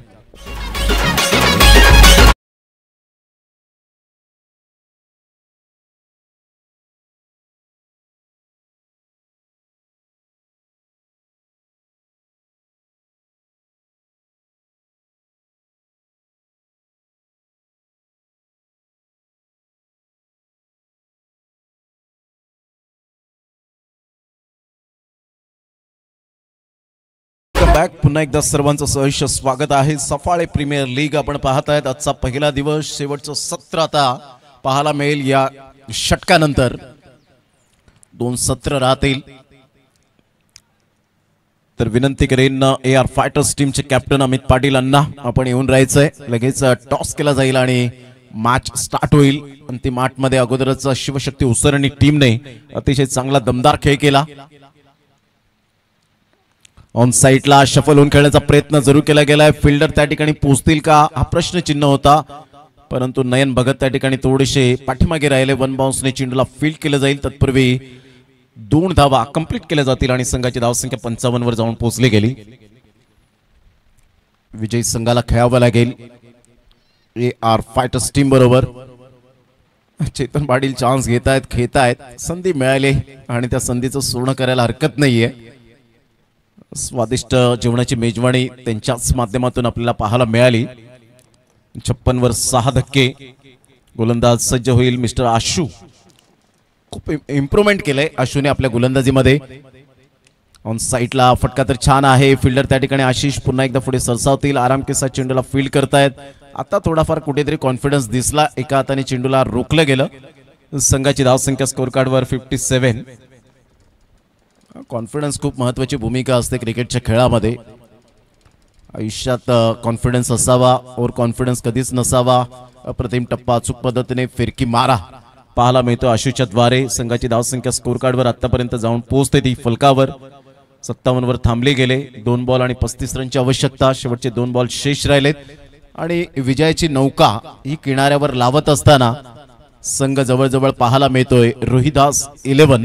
बॅक पुन्हा एकदा सर्वांचं सहर्ष स्वागत आहे. सफाळे प्रीमियर लीग आपण पाहत आहेत. आजचा पहिला दिवस, शेवटचं सत्र आता पाहायला मिळेल. या षटकानंतर 2 सत्र राहतील. तर विनंती करेन AR फायटर्स टीमचे कॅप्टन अमित पाटील यांना आपण येऊन राहायचंय. लगेच टॉस केला जाईल आणि मॅच स्टार्ट होईल. अंतिम 8 मध्ये अगोदरच शिवशक्ती उसरणी टीमने अतिशय चांगला दमदार खेळ केला. ऑन साइडला शफल होऊन खेळण्याचा प्रयत्न जरूर केला गेलाय. फिल्डर त्या ठिकाणी पोहोचतील का हा प्रश्नचिन्ह होता, परंतु नयन भगत त्या ठिकाणी थोडेसे पाठीमागे राहिले. 1 बाउन्सने चेंडूला फील्ड केलं जाईल. तत्पूर्वी 2 धावा कंप्लीट केल्या जातील आणि संघाची धावसंख्या 55 वर जाऊन पोहोचली गेली. विजयी संघाला खेळावं लागेल AR फायटर्स टीम बरोबर. चेतन पाटील चान्स घेतायत, खेळतायत. संधी मिळाली आणि त्या संधीचं सोनं करायला हरकत नाहीये. स्वादिष्ट जेवणाची मेजवानी त्यांच्याच माध्यमातून आपल्याला पाहायला मिळाली. 56 वर 6 धक्के. गोलंदाज सज्ज होईल मिस्टर आशू. खूप इम्प्रूव्हमेंट केलंय आशूने आपल्या गोलंदाजीमध्ये. ऑन साइडला फटका तर छान आहे. फिल्डर त्या ठिकाणी आशिष पुन्हा एकदा पुढे सरसावतील. आराम के साथ चेंडूला फील्ड करतायत. आता थोडाफार कुठेतरी कॉन्फिडन्स दिसला. एका हाताने चेंडूला रोखलं गेलं. संघाची धावसंख्या स्कोर कार्डवर 57. कॉन्फिडन्स खूप महत्वाची भूमिका असते क्रिकेटच्या खेळामध्ये. आयुष्यात कॉन्फिडन्स असावा, ओव्हर कॉन्फिडन्स कधीच नसावा. अप्रतिम टप्पा अचूक पद्धतीने फिरकी मारा पाहायला मिळतो आशूच्या द्वारे. संघाची धावसंख्या स्कोर कार्डवर आतापर्यंत जाऊन पोहोचते ती फलकावर. 57 वर थांबले गेले. 2 बॉल आणि 35 रनची आवश्यकता. शेवटचे 2 बॉल शेष राहिलेत आणि विजयाची नौका ही किनाऱ्यावर लावत असताना संघ जवळजवळ पाहायला मिळतोय. रोहिदास 11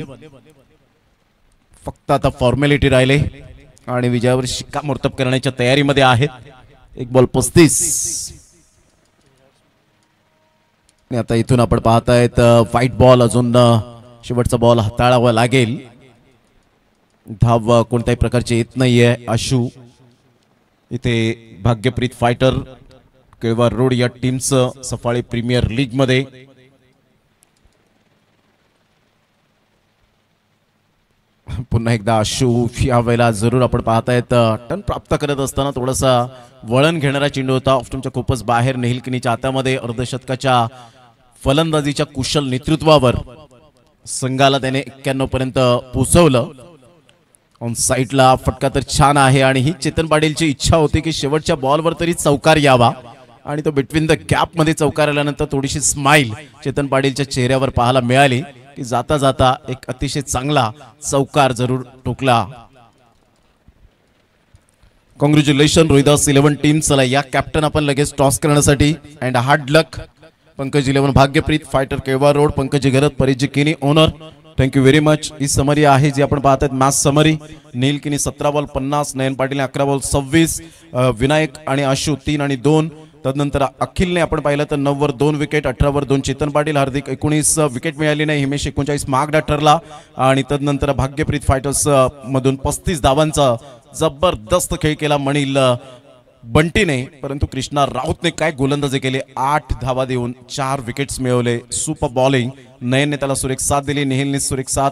फक्त आता फॉर्मॅलिटी राहिले आणि विजयावर शिक्कामोर्तब करण्याच्या तयारीमध्ये आहेत. 1 बॉल 35. आता इथून आपण पाहतायत व्हाईट बॉल. अजून शेवटचा बॉल हाताळावा लागेल. धाव कोणत्याही प्रकारची येत नाहीये. आशू इथे भाग्यप्रीत फायटर केळवा रोड या टीमचं सफाळे प्रीमियर लीग मध्ये. पुन्हा एकदा आशू या वेळेला जरूर आपण पाहतायत टर्न प्राप्त करत असताना थोडासा वळण घेणारा चेंडू होता. ऑफस्टंपच्या खूपच बाहेर. नेहिल किनीच्या हातामध्ये. अर्धशतकाच्या फलंदाजीच्या कुशल नेतृत्वावर संघाला त्याने 91 पर्यंत पोहोचवलं. ऑन साइडला फटका तर छान आहे आणि ही चेतन पाटीलची इच्छा होती की शेवटच्या बॉलवर तरी चौकार यावा आणि तो बिटवीन द गॅप मध्ये चौकार आल्यानंतर थोडीशी स्माइल चेतन पाटीलच्या चेहऱ्यावर पाहायला मिळाली की जाता जाता एक अतिशय चांगला चौकार जरूर ठोकला. Congratulations Rohidas 11 team. चला या कॅप्टन आपण लगेच टॉस करण्यासाठी. And hard luck Pankaj 11 Bhagyapreet fighter Kelva road. Pankaj Gharat परिजी Kini owner. Thank you very much. ही समरी आहे जी आपण पाहतात match summary. Neel Kini 17 ball 50. Nayan Patil 11 ball 26. Vinayak आणि आशू 3 आणि 2. तदनंतर अखिलने आपण पाहिलं तर 9 वर 2 विकेट. 18 वर 2 चेतन पाटील. हार्दिक 19 विकेट मिळाली नाही. हिमेश 39 महागडा ठरला आणि तदनंतर भाग्यप्रीत फायटर्स मधून 35 धावांचा जबरदस्त खेळ केला मणिल बंटीने. परंतु कृष्णा राऊतने काय गोलंदाजी केली. 8 धावा देऊन 4 विकेट्स मिळवले. Super bowling. नयनने त्याला सुरेख साथ दिली. नेहिलने सुरेख साथ